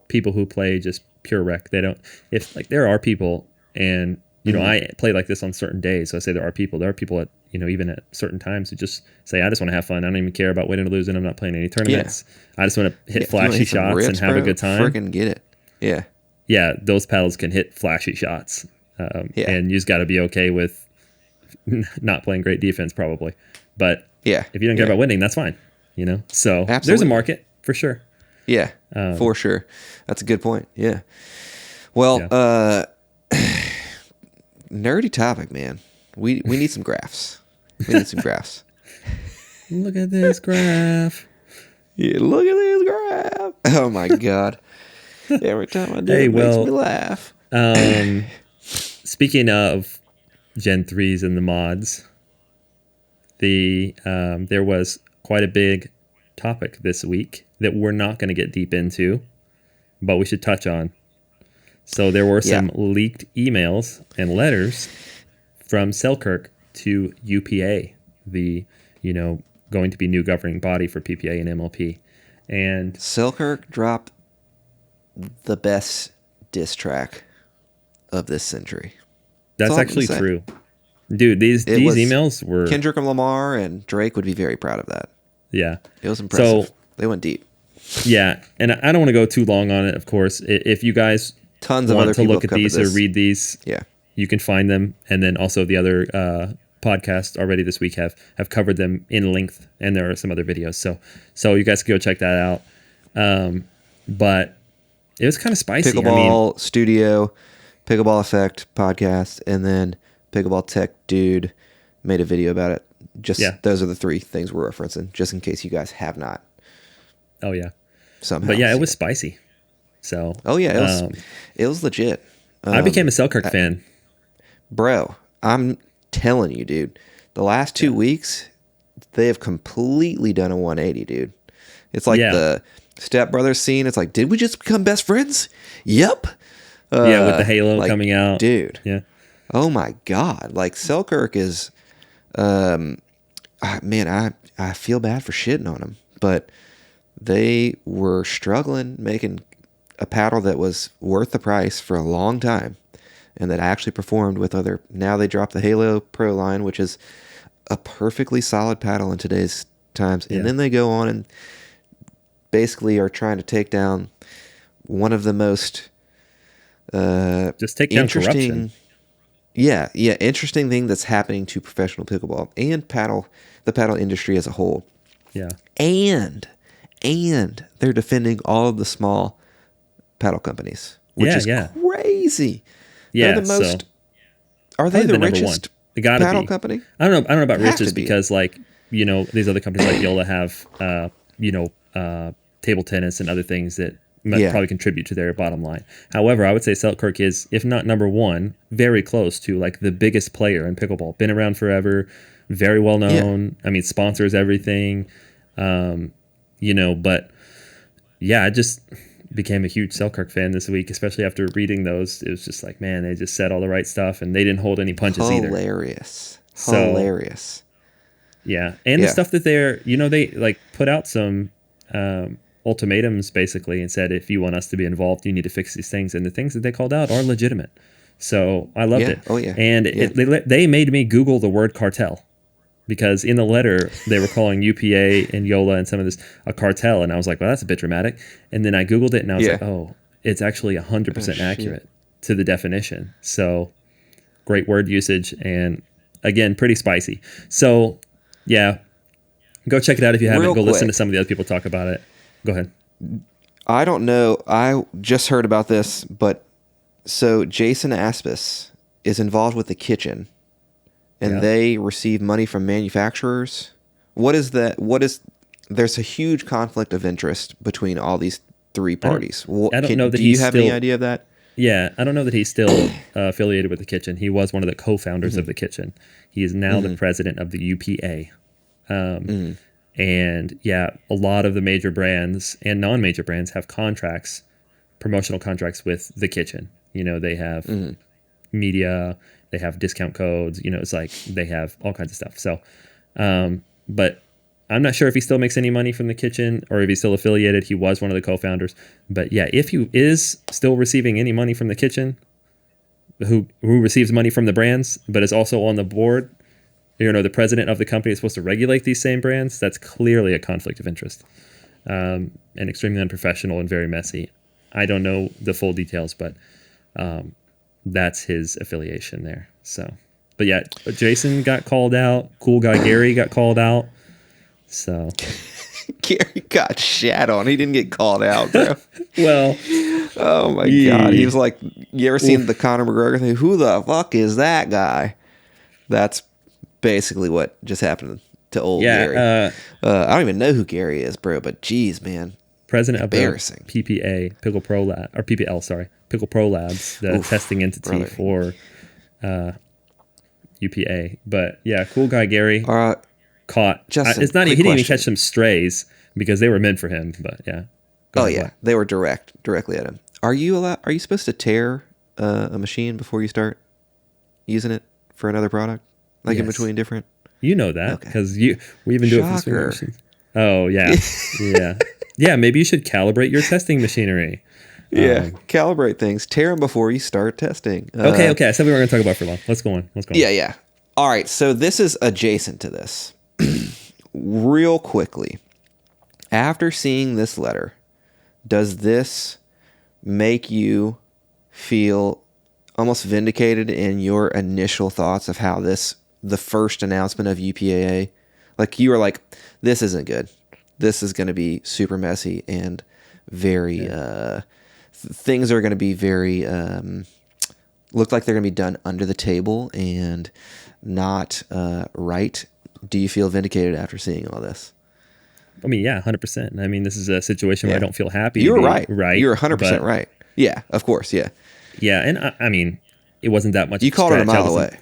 People who play just pure rec. They don't, if like there are people, and I play like this on certain days. So I say there are people at, even at certain times who just say, I just want to have fun. I don't even care about winning or losing. I'm not playing any tournaments. I just want to hit flashy shots rips, and have a good time. Freaking get it. Yeah. Yeah. Those paddles can hit flashy shots. And you just got to be okay with not playing great defense probably. But if you don't care about winning, that's fine. So Absolutely. There's a market for sure. Yeah, for sure. That's a good point. Yeah. Well, nerdy topic, man. We need some graphs. Look at this graph. Yeah, look at this graph. Oh my God. Every time I do it makes me laugh. Speaking of Gen 3s and the mods, there was quite a big topic this week that we're not going to get deep into, but we should touch on. So there were some leaked emails and letters from Selkirk to UPA, the, going to be new governing body for PPA and MLP. And Selkirk dropped the best diss track of this century. That's actually true. Dude, these emails were... Kendrick Lamar and Drake would be very proud of that. Yeah. It was impressive. So, they went deep. Yeah, and I don't want to go too long on it, of course. If you guys want to look at these or read these, yeah, you can find them. And then also the other podcasts already this week have covered them in length, and there are some other videos. So you guys can go check that out. But it was kind of spicy. Pickleball Studio, Pickleball Effect podcast, and then Pickleball Tech Dude made a video about it. Those are the three things we're referencing, just in case you guys have not. Oh yeah. Somehow. But it was spicy. So. Oh yeah, it was legit. I became a Selkirk fan. Bro, I'm telling you, dude. The last 2 weeks, they have completely done a 180, dude. It's like the Step Brothers scene. It's like, did we just become best friends? Yep. With the Halo coming out, dude. Yeah. Oh my God! Like Selkirk is, man, I feel bad for shitting on them, but they were struggling making a paddle that was worth the price for a long time, and that actually performed with other. Now they dropped the Halo Pro line, which is a perfectly solid paddle in today's times, and then they go on and basically are trying to take down one of the most just take down corruption. Yeah, interesting thing that's happening to professional pickleball and the paddle industry as a whole. Yeah, and they're defending all of the small paddle companies, which is crazy. Yeah, they're the most. Are they the richest paddle company? I don't know about richest because these other companies like Yola have table tennis and other things that might probably contribute to their bottom line. However, I would say Selkirk is, if not number one, very close to like the biggest player in pickleball. Been around forever, very well known. I mean, sponsors everything. But I just became a huge Selkirk fan this week, especially after reading those. It was just like, man, they just said all the right stuff, and they didn't hold any punches either. Hilarious. Yeah, and the stuff that they like put out some ultimatums basically and said, if you want us to be involved, you need to fix these things, and the things that they called out are legitimate. So I loved it. Oh yeah. And they made me Google the word cartel. Because in the letter, they were calling UPA and Yola and some of this a cartel. And I was like, well, that's a bit dramatic. And then I Googled it and I was like, oh, it's actually 100% accurate to the definition. So great word usage. And again, pretty spicy. So go check it out if you haven't. Go listen to some of the other people talk about it. Go ahead. I don't know. I just heard about this, but so Jason Aspis is involved with the kitchen. And they receive money from manufacturers. What is that? There's a huge conflict of interest between all these three parties. I don't know that do you have any idea of that? Yeah, I don't know that he's still affiliated with the kitchen. He was one of the co-founders of the kitchen. He is now the president of the UPA. And yeah, a lot of the major brands and non-major brands have contracts, promotional contracts with the kitchen. You know, they have media, they have discount codes, you know, it's like they have all kinds of stuff. So, but I'm not sure if he still makes any money from the kitchen or if he's still affiliated. He was one of the co-founders. But yeah, if he is still receiving any money from the kitchen, who receives money from the brands, but is also on the board, you know, the president of the company is supposed to regulate these same brands, that's clearly a conflict of interest, and extremely unprofessional and very messy. I don't know the full details, but that's his affiliation there. So, but yeah, Jason got called out. Cool guy Gary got called out. So Gary got shat on. He didn't get called out, bro. Well, oh my God. He was like, you ever seen the Conor McGregor thing? Who the fuck is that guy? That's basically what just happened to old Gary. I don't even know who Gary is, bro, but geez, man. President of the PPA, Pickle Pro Lab, or PPL, sorry, Pickle Pro Labs, the testing entity for UPA. But yeah, cool guy Gary caught. Justin, it's not. He didn't even catch some strays because they were meant for him. But yeah. They were directly at him. Are you supposed to tear a machine before you start using it for another product, like in between different? You know that because we even do it for swinger machines. Oh yeah, yeah. Yeah, maybe you should calibrate your testing machinery. Yeah, calibrate things. Tear them before you start testing. Okay. I said we weren't going to talk about for long. Let's go on. Yeah. All right, so this is adjacent to this. Real quickly, after seeing this letter, does this make you feel almost vindicated in your initial thoughts of how the first announcement of UPAA, like you were like, this isn't good. This is going to be super messy and very, things are going to be very, look like they're going to be done under the table and not right. Do you feel vindicated after seeing all this? I mean, yeah, 100%. I mean, this is a situation where I don't feel happy. You were right. You were 100% right. Yeah, of course. Yeah. Yeah. And I mean, it wasn't that much. You called it a mile away.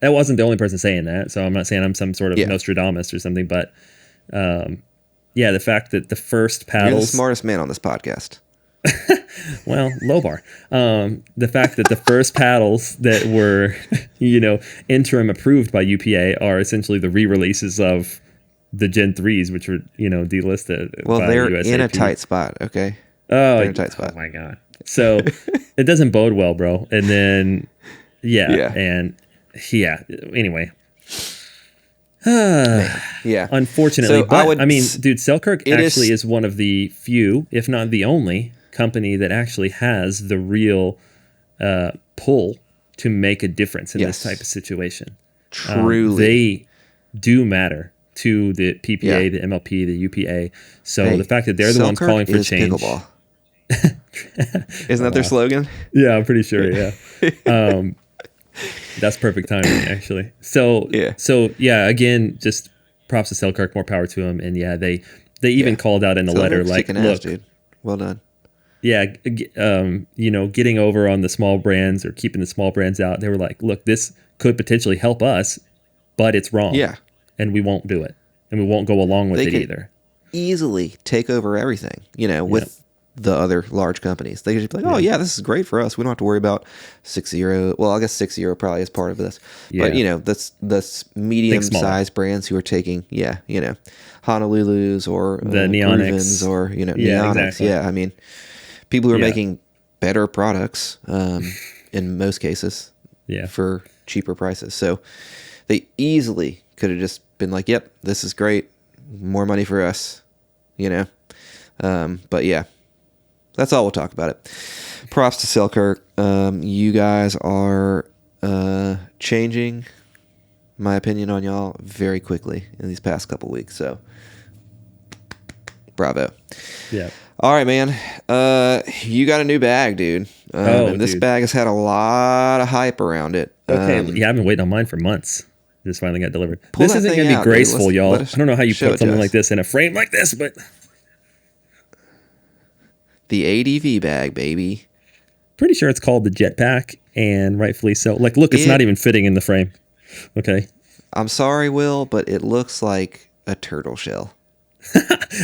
I wasn't the only person saying that. So I'm not saying I'm some sort of Nostradamus or something, but, yeah, the fact that the first paddles... You're the smartest man on this podcast. Well, low bar. The fact that the first paddles that were, interim approved by UPA are essentially the re-releases of the Gen 3s, which were, delisted. Well, they're USAP. In a tight spot, okay? They're in a tight spot. Oh, my God. So it doesn't bode well, bro. And then, anyway... Yeah. Unfortunately, so dude, Selkirk actually is one of the few, if not the only, company that actually has the real pull to make a difference in this type of situation. Truly, they do matter to the PPA, the MLP, the UPA. So the fact that they're the ones calling for change. Pickleball. Isn't that their slogan? Yeah, I'm pretty sure. Yeah. That's perfect timing, actually. So again, just props to Selkirk, more power to them. And they even called out in the letter, like, look, ass, dude. Well done. Yeah, getting over on the small brands or keeping the small brands out. They were like, look, this could potentially help us, but it's wrong. Yeah. And we won't do it. And we won't go along with it either. Easily take over everything, with the other large companies. They could just be like, this is great for us. We don't have to worry about 6-0. Well, I guess 6-0 probably is part of this. But, that's medium-sized brands who are taking, Honolulu's or the Neonics or, Neonics. Exactly. Yeah, I mean, people who are making better products in most cases for cheaper prices. So they easily could have just been like, yep, this is great. More money for us, But yeah. That's all we'll talk about it. Props to Selkirk. You guys are changing my opinion on y'all very quickly in these past couple weeks. So, bravo. Yeah. All right, man. You got a new bag, dude. And this bag has had a lot of hype around it. Okay. I've been waiting on mine for months. This finally got delivered. This isn't going to be graceful, y'all. I don't know how you put something like this in a frame like this, but... The ADV bag, baby. pretty sure it's called the Jetpack, and rightfully so. Like, look, it's not even fitting in the frame. Okay. I'm sorry, Will, but it looks like a turtle shell.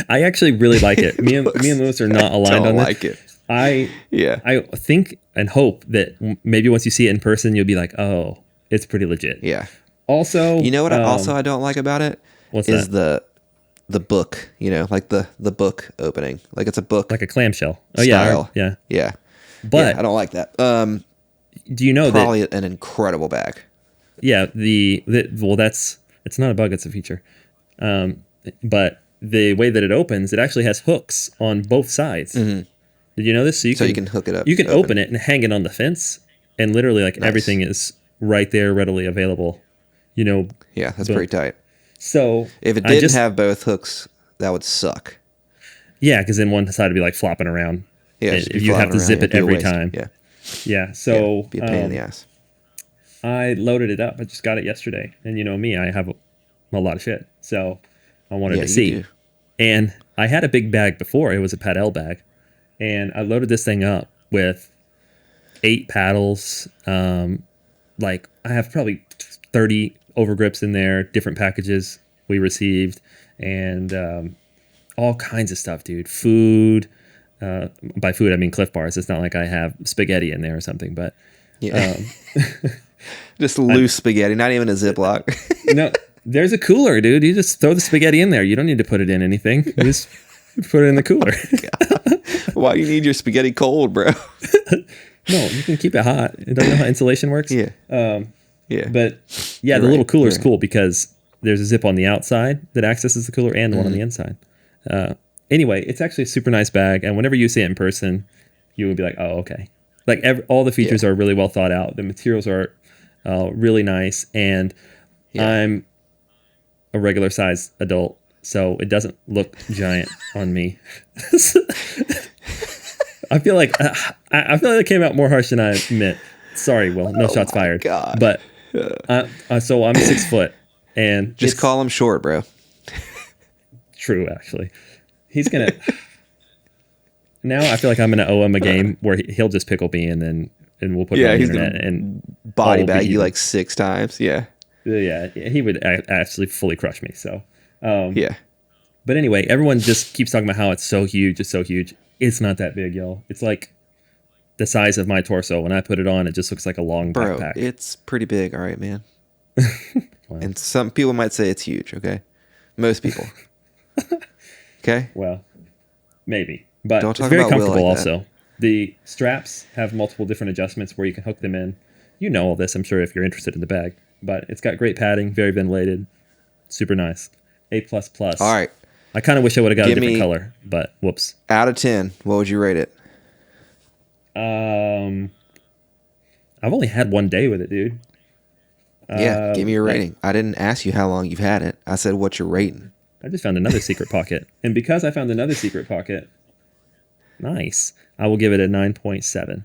I actually really like it. Me and Lewis are not aligned on this. It. I think and hope that maybe once you see it in person, you'll be like, oh, it's pretty legit. Yeah. Also, you know what? I don't like about it. What's is that? The book? You know, like the book opening, like it's a book, like a clamshell. Oh style. yeah. But I don't like that. Do you know probably an incredible bag? Yeah. It's not a bug; it's a feature. But the way that it opens, it actually has hooks on both sides. Mm-hmm. Did you know this? So you can hook it up. You can open it and hang it on the fence, and literally, like, everything is right there, readily available. You know. Yeah, that's pretty tight. So if it didn't have both hooks, that would suck. Yeah, because then one side would be like flopping around. Yeah, you have to zip it every time. Yeah. So be a pain in the ass. I loaded it up. I just got it yesterday, and you know me, I have a lot of shit, so I wanted to see. And I had a big bag before. It was a paddle bag, and I loaded this thing up with 8 paddles. Like, I have probably 30 overgrips in there, different packages we received, and all kinds of stuff, dude. Food. By food, I mean Cliff Bars. It's not like I have spaghetti in there or something, but just loose spaghetti, not even a Ziploc. No, there's a cooler, dude. You just throw the spaghetti in there. You don't need to put it in anything. You just put it in the cooler. Why you need your spaghetti cold, bro? No, you can keep it hot. It doesn't know how insulation works. Yeah. But the little cooler is cool because there's a zip on the outside that accesses the cooler and the one on the inside. Anyway, it's actually a super nice bag, and whenever you see it in person, you would be like, oh, okay. Like, all the features are really well thought out. The materials are really nice, and I'm a regular size adult, so it doesn't look giant on me. I feel like it came out more harsh than I meant. Sorry, Will. No shots fired. God. But so I'm 6 foot, and just call him short, bro. True, actually. He's gonna. Now I feel like I'm gonna owe him a game where he'll just pickle me, and we'll put it on the internet and body bag you like 6 times. Yeah. Yeah, he would actually fully crush me. So. Yeah. But anyway, everyone just keeps talking about how it's so huge. It's so huge. It's not that big, y'all. It's like the size of my torso. When I put it on, it just looks like a long backpack. It's pretty big. All right, man. Wow. And some people might say it's huge. Okay. Most people. Okay. Well, maybe. But don't talk it's very about comfortable Will like also. The straps have multiple different adjustments where you can hook them in. You know all this, I'm sure, if you're interested in the bag. But it's got great padding, very ventilated, super nice. A++. All right. I kind of wish I would have got a different color, but whoops. Out of 10, what would you rate it? I've only had 1 day with it, dude. Yeah, give me your rating. I didn't ask you how long you've had it. I said, what's your rating? I just found another secret pocket. And because I found another secret pocket, nice, I will give it a 9.7.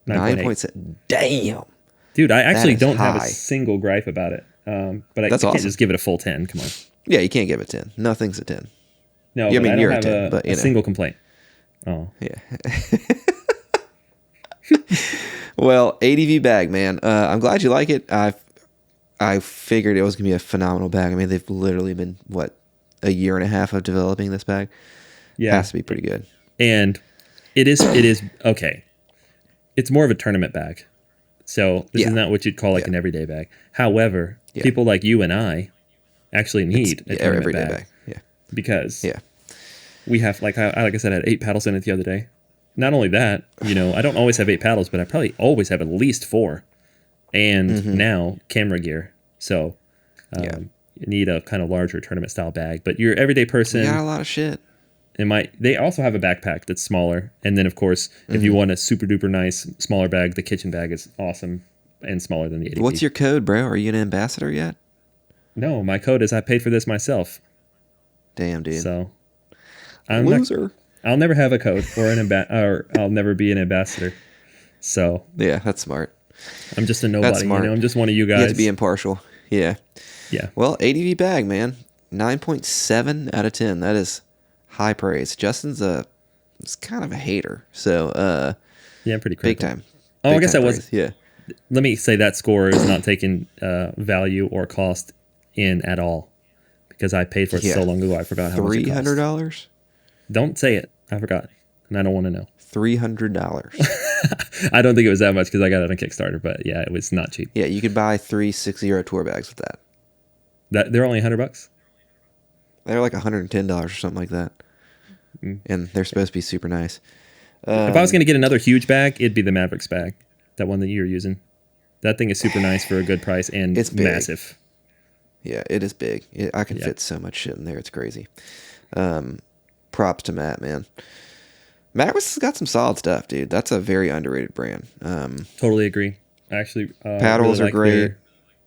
9.7. Damn. Dude, I actually don't have a single gripe about it. But I can't just give it a full 10. Come on. Yeah, you can't give it 10. Nothing's a 10. No, I mean, you're a 10, but a single complaint. Oh. Yeah. Well, ADV bag, man. I'm glad you like it. I figured it was going to be a phenomenal bag. I mean, they've literally been, a year and a half of developing this bag? Yeah. It has to be pretty good. And it is okay. It's more of a tournament bag. So this is not what you'd call like an everyday bag. However, people like you and I actually need a tournament bag. Yeah. Because we have, like I said, I had 8 paddles in it the other day. Not only that, I don't always have 8 paddles, but I probably always have at least 4. And now camera gear. So you need a kind of larger tournament style bag. But your everyday person, you got a lot of shit. They also have a backpack that's smaller. And then, of course, if you want a super duper nice smaller bag, the kitchen bag is awesome and smaller than the ADV. What's your code, bro? Are you an ambassador yet? No, my code is I paid for this myself. Damn, dude. So I'm loser. I'll never have a code or or I'll never be an ambassador. So yeah, that's smart. I'm just a nobody. That's smart. I'm just one of you guys. You have to be impartial. Yeah. Yeah. Well, ADV bag, man. 9.7 out of 10. That is high praise. Justin's kind of a hater. So Yeah, pretty critical. Big time. Oh, I guess I was. Yeah. Let me say that score is not taking value or cost in at all because I paid for it so long ago. I forgot how much it cost. $300? Don't say it. I forgot, and I don't want to know. $300. I don't think it was that much because I got it on Kickstarter, but yeah, it was not cheap. Yeah, you could buy 3 6-0 tour bags with that. They're only $100. They're like $110 or something like that, and they're supposed to be super nice. If I was going to get another huge bag, it'd be the Mavericks bag, that one that you're using. That thing is super nice for a good price, and it's massive. Yeah, it is big. I can fit so much shit in there. It's crazy. Props to Matt, man. Mavericks has got some solid stuff, dude. That's a very underrated brand. Totally agree. Actually, paddles really are great.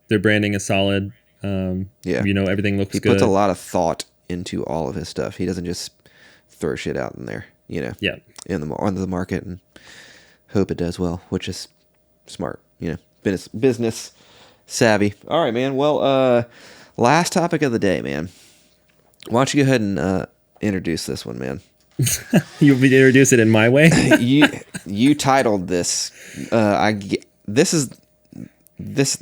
Their branding is solid. Everything looks good. He puts a lot of thought into all of his stuff. He doesn't just throw shit out in there, onto the market and hope it does well, which is smart, business savvy. All right, man. Well, last topic of the day, man. Why don't you go ahead and introduce this one, man? You want me to introduce it in my way? you titled this. The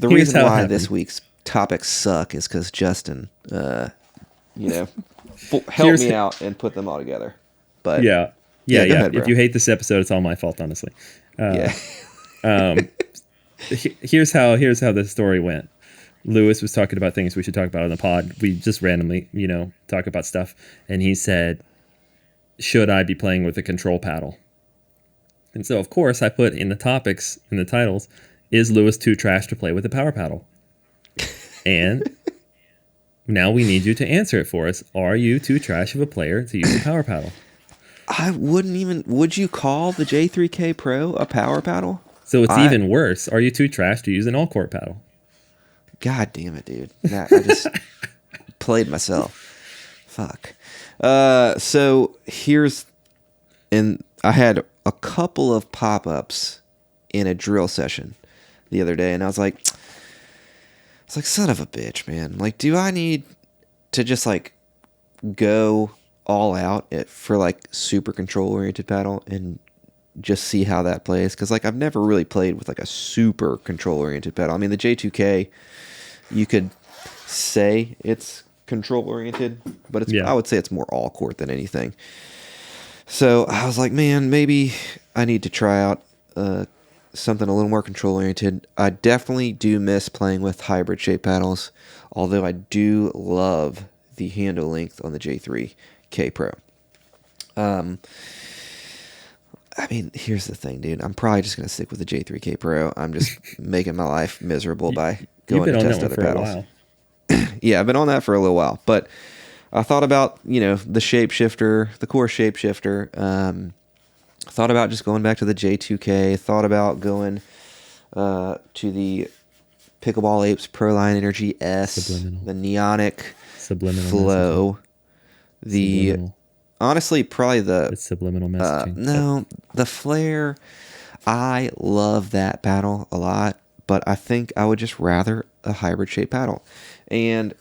reason why this week's topics suck is because Justin, helped me out and put them all together. But yeah. Ahead, if you hate this episode, it's all my fault, honestly. Here's how the story went. Lewis was talking about things we should talk about on the pod. We just randomly, talk about stuff, and he said, "Should I be playing with a control paddle?" And so, of course, I put in the topics, in the titles, "Is Lewis too trash to play with a power paddle?" And now we need you to answer it for us. Are you too trash of a player to use a power paddle? I wouldn't even... Would you call the J3K Pro a power paddle? So it's even worse. Are you too trash to use an all-court paddle? God damn it, dude. I just played myself. Fuck. So here's... And I had a couple of pop-ups in a drill session the other day, and I was like, son of a bitch, man. Like, do I need to just, go all out for, super control-oriented paddle and just see how that plays? Because, I've never really played with, a super control-oriented paddle. I mean, the J2K, you could say it's control-oriented, but I would say it's more all-court than anything. So I was like, man, maybe I need to try out something a little more control-oriented. I definitely do miss playing with hybrid-shaped paddles, although I do love the handle length on the J3K Pro. I mean, here's the thing, dude. I'm probably just going to stick with the J3K Pro. I'm just making my life miserable by going to test other paddles. Yeah, I've been on that for a little while, but I thought about, the shapeshifter, the core shapeshifter. Thought about just going back to the J2K. Thought about going to the Pickleball Apes Proline Energy S, the Neonic Flow, honestly, probably it's subliminal messaging. No, the Flare. I love that paddle a lot, but I think I would just rather a hybrid shaped paddle. And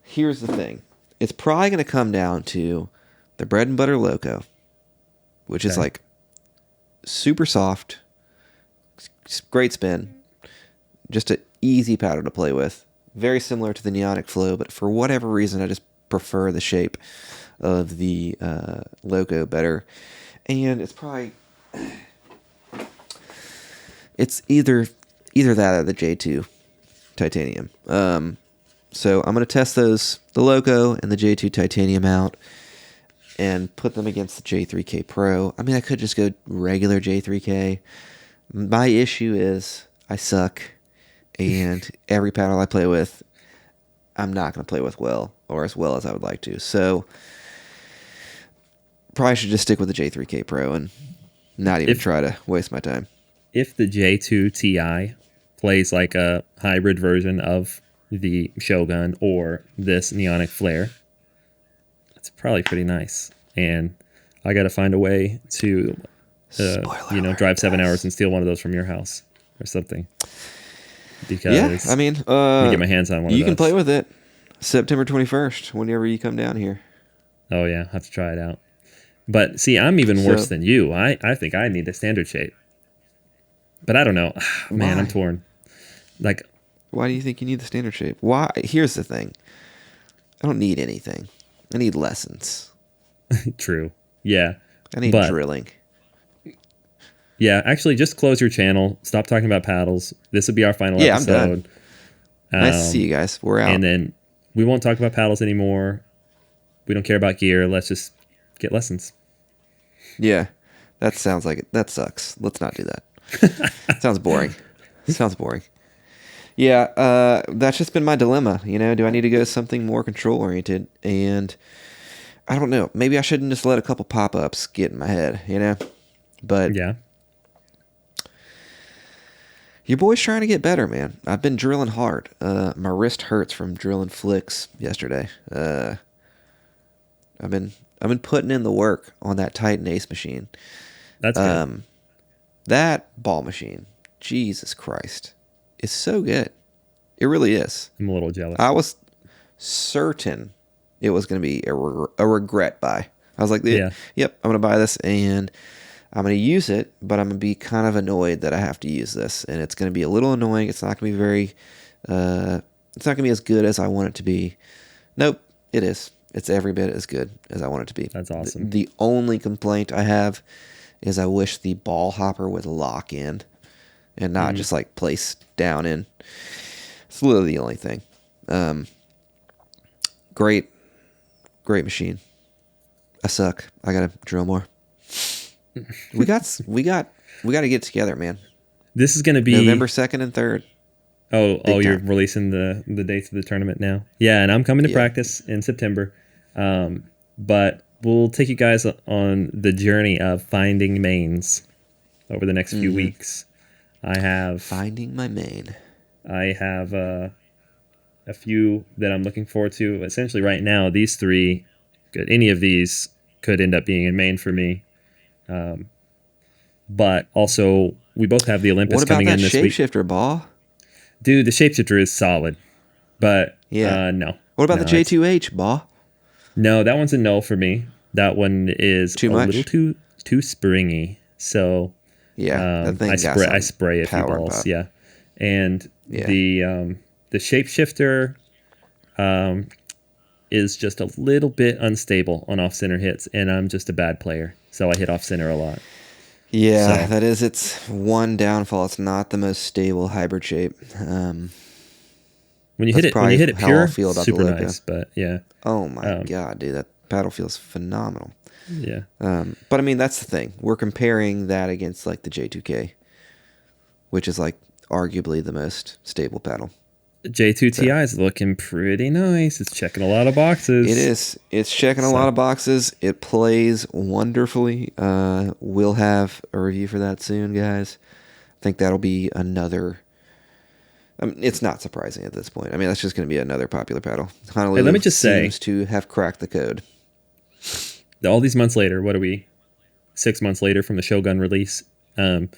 here's the thing. It's probably going to come down to the Bread and Butter Loco, which is super soft, great spin, just an easy paddle to play with. Very similar to the Neonic Flow, but for whatever reason, I just prefer the shape of the Loco better. And it's probably... It's either that or the J2 Titanium. So I'm going to test those, the Loco and the J2 Titanium out, and put them against the J3K Pro. I mean, I could just go regular J3K. My issue is I suck, and every paddle I play with, I'm not going to play with well, or as well as I would like to. So probably should just stick with the J3K Pro and not even try to waste my time. If the J2 Ti plays like a hybrid version of the Shogun or this Neonic Flare, it's probably pretty nice. And I got to find a way to, drive 7 hours and steal one of those from your house or something. Because I mean, get my hands on one of those. You can play with it September 21st, whenever you come down here. Oh yeah, I have to try it out. But see, I'm even worse than you. I think I need a standard shape. But I don't know. Man, I'm torn. Like, why do you think you need the standard shape? Why? Here's the thing. I don't need anything. I need lessons. True. Yeah. I need drilling. Yeah, actually, just close your channel. Stop talking about paddles. This will be our final episode. I'm done. Nice to see you guys. We're out. And then we won't talk about paddles anymore. We don't care about gear. Let's just get lessons. Yeah, that sounds like it. That sucks. Let's not do that. Sounds boring. Sounds boring. Yeah, that's just been my dilemma. You know, do I need to go something more control oriented? And I don't know. Maybe I shouldn't just let a couple pop ups get in my head. You know, but yeah. Your boy's trying to get better, man. I've been drilling hard. My wrist hurts from drilling flicks yesterday. I've been putting in the work on that Titan Ace machine. That's good. That ball machine, Jesus Christ, is so good. It really is. I'm a little jealous. I was certain it was going to be a regret buy. I was like, yep, I'm going to buy this and I'm going to use it, but I'm going to be kind of annoyed that I have to use this. And it's going to be a little annoying. It's not going to be very, it's not going to be as good as I want it to be. Nope, it is. It's every bit as good as I want it to be. That's awesome. The only complaint I have is I wish the ball hopper would lock in and not just like place down in. It's literally the only thing. Great machine. I suck. I got to drill more. We got to get together, man. This is going to be November 2nd and 3rd. Oh, you're releasing the dates of the tournament now. Yeah, and I'm coming to practice in September. But we'll take you guys on the journey of finding mains over the next few weeks. I have finding my main. I have a few that I'm looking forward to. Essentially, right now, these three, any of these could end up being a main for me. But also, we both have the Olympus coming in this week. What about that shapeshifter ball? Dude, the shapeshifter is solid, but no. What about the J2H ball? No, that one's a no for me. That one is little too springy. So that thing I spray a few balls. Pop. Yeah, and the shapeshifter is just a little bit unstable on off center hits, and I'm just a bad player, so I hit off center a lot. Yeah, that is its one downfall. It's not the most stable hybrid shape. When you hit it pure, super nice. But yeah. Oh my god, dude, that paddle feels phenomenal. Yeah. But I mean, that's the thing. We're comparing that against like the J2K, which is like arguably the most stable paddle. J2TI is looking pretty nice. It's checking a lot of boxes. It is. It's checking a lot of boxes. It plays wonderfully. We'll have a review for that soon, guys. I think that'll be another. It's not surprising at this point. I mean, that's just going to be another popular paddle. Honolulu let me just seems to have cracked the code. All these months later, what are we? 6 months later from the Shogun release, and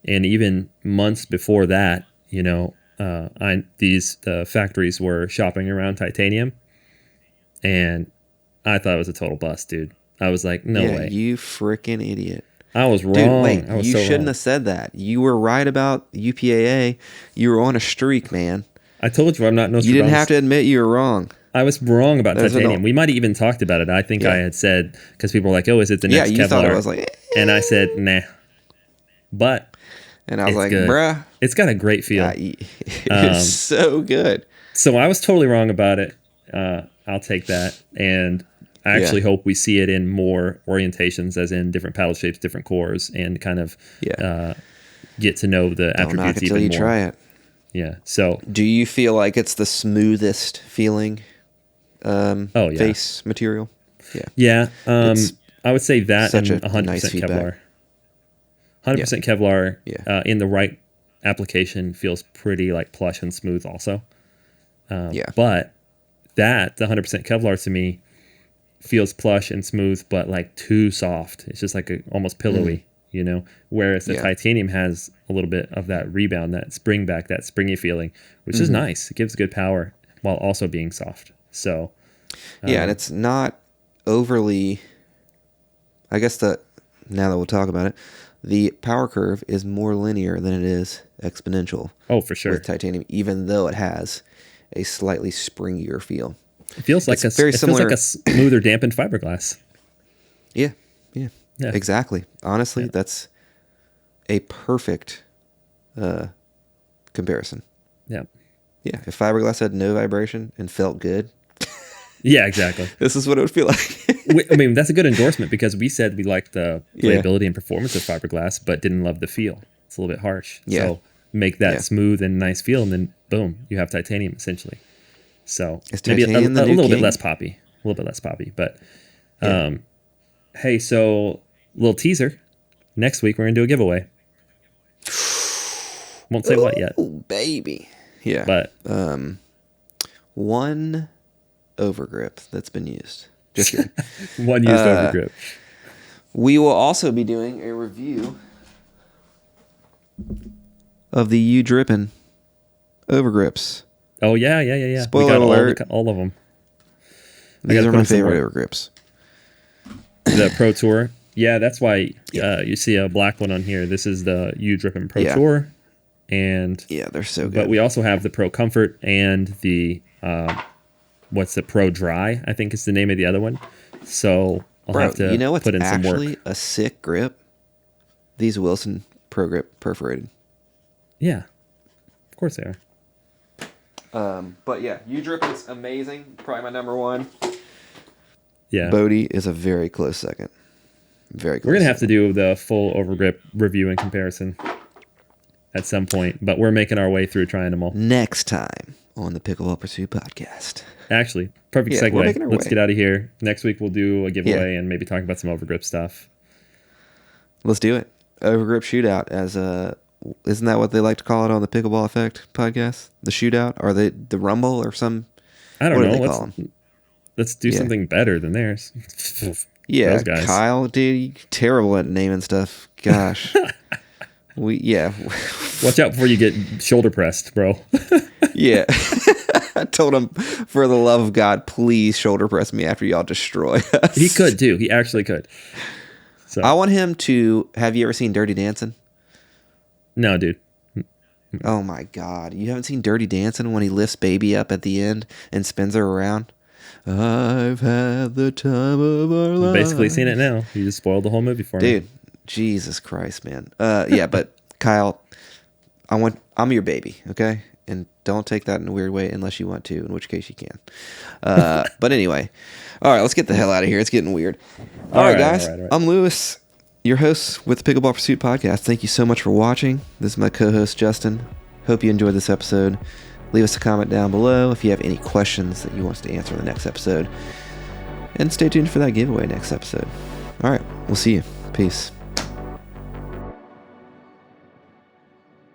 even months before that, you know. These factories were shopping around titanium, and I thought it was a total bust, dude. I was like, no way. You freaking idiot. I was wrong. Dude, wait, you shouldn't have said that. You were right about UPAA. You were on a streak, man. I told you I'm not Nostradamus. You didn't have to admit you were wrong. I was wrong about titanium. We might have even talked about it. I think I had said, because people were like, oh, is it the next Kevlar? Yeah, you thought it was like... And I said, nah. But... And I was like, good. Bruh. It's got a great feel. It's so good. So I was totally wrong about it. I'll take that. And I actually hope we see it in more orientations, as in different paddle shapes, different cores, and kind of get to know the attributes even more. Until you try it. Yeah. So do you feel like it's the smoothest feeling face material? Yeah. Yeah. I would say that and 100% nice Kevlar. 100% Kevlar in the right application feels pretty like plush and smooth also. But the 100% Kevlar to me feels plush and smooth, but like too soft. It's just like almost pillowy, you know, whereas the titanium has a little bit of that rebound, that spring back, that springy feeling, which is nice. It gives good power while also being soft. So, and it's not overly, I guess now that we'll talk about it, the power curve is more linear than it is exponential. Oh, for sure. With titanium, even though it has a slightly springier feel. It feels like it feels like a smoother dampened fiberglass. Yeah, exactly. Honestly, that's a perfect comparison. Yeah. Yeah, if fiberglass had no vibration and felt good. Yeah, exactly. This is what it would feel like. I mean, that's a good endorsement because we said we liked the playability and performance of fiberglass, but didn't love the feel. It's a little bit harsh. Yeah. So make that smooth and nice feel, and then boom, you have titanium essentially. So maybe a little bit less poppy. A little bit less poppy. But hey, so little teaser. Next week we're gonna do a giveaway. Won't say what yet. Oh, baby. Yeah. But one overgrip that's been used. Just kidding. One used overgrip. We will also be doing a review of the U dripping overgrips. Oh yeah. Spoiler alert. All of them. These are my favorite overgrips. The Pro Tour. Yeah, that's why you see a black one on here. This is the U dripping Pro Tour. And they're so good. But we also have the Pro Comfort and the what's the Pro Dry, I think is the name of the other one. So I'll have to put in some work. Actually a sick grip? These Wilson Pro Grip perforated. Yeah. Of course they are. But yeah, U-Drip is amazing. Probably my number one. Yeah. Bodhi is a very close second. Very close. We're going to have to do the full overgrip review and comparison at some point, but we're making our way through trying them all. Next time on the Pickleball Pursuit podcast. Actually, perfect segue. Let's get out of here. Next week we'll do a giveaway and maybe talk about some overgrip stuff. Let's do it. Overgrip shootout as a... Isn't that what they like to call it on the Pickleball Effect podcast? The shootout? Or the rumble or some... I don't know. Let's do something better than theirs. Yeah, those guys. Kyle, dude, terrible at naming stuff. Gosh. Watch out before you get shoulder pressed, bro. Yeah. I told him, for the love of God, please shoulder press me after y'all destroy us. He could, too. He actually could. So. I want him to... Have you ever seen Dirty Dancing? No, dude. Oh, my God. You haven't seen Dirty Dancing when he lifts Baby up at the end and spins her around? I've had the time of our life. Basically seen it now. You just spoiled the whole movie for me. Dude, Jesus Christ, man. But Kyle, I'm your baby, okay? And don't take that in a weird way unless you want to, in which case you can. But anyway. All right, let's get the hell out of here. It's getting weird. All right, guys. All right. I'm Lewis, your host with the Pickleball Pursuit podcast. Thank you so much for watching. This is my co-host, Justin. Hope you enjoyed this episode. Leave us a comment down below if you have any questions that you want us to answer in the next episode. And stay tuned for that giveaway next episode. All right, we'll see you. Peace.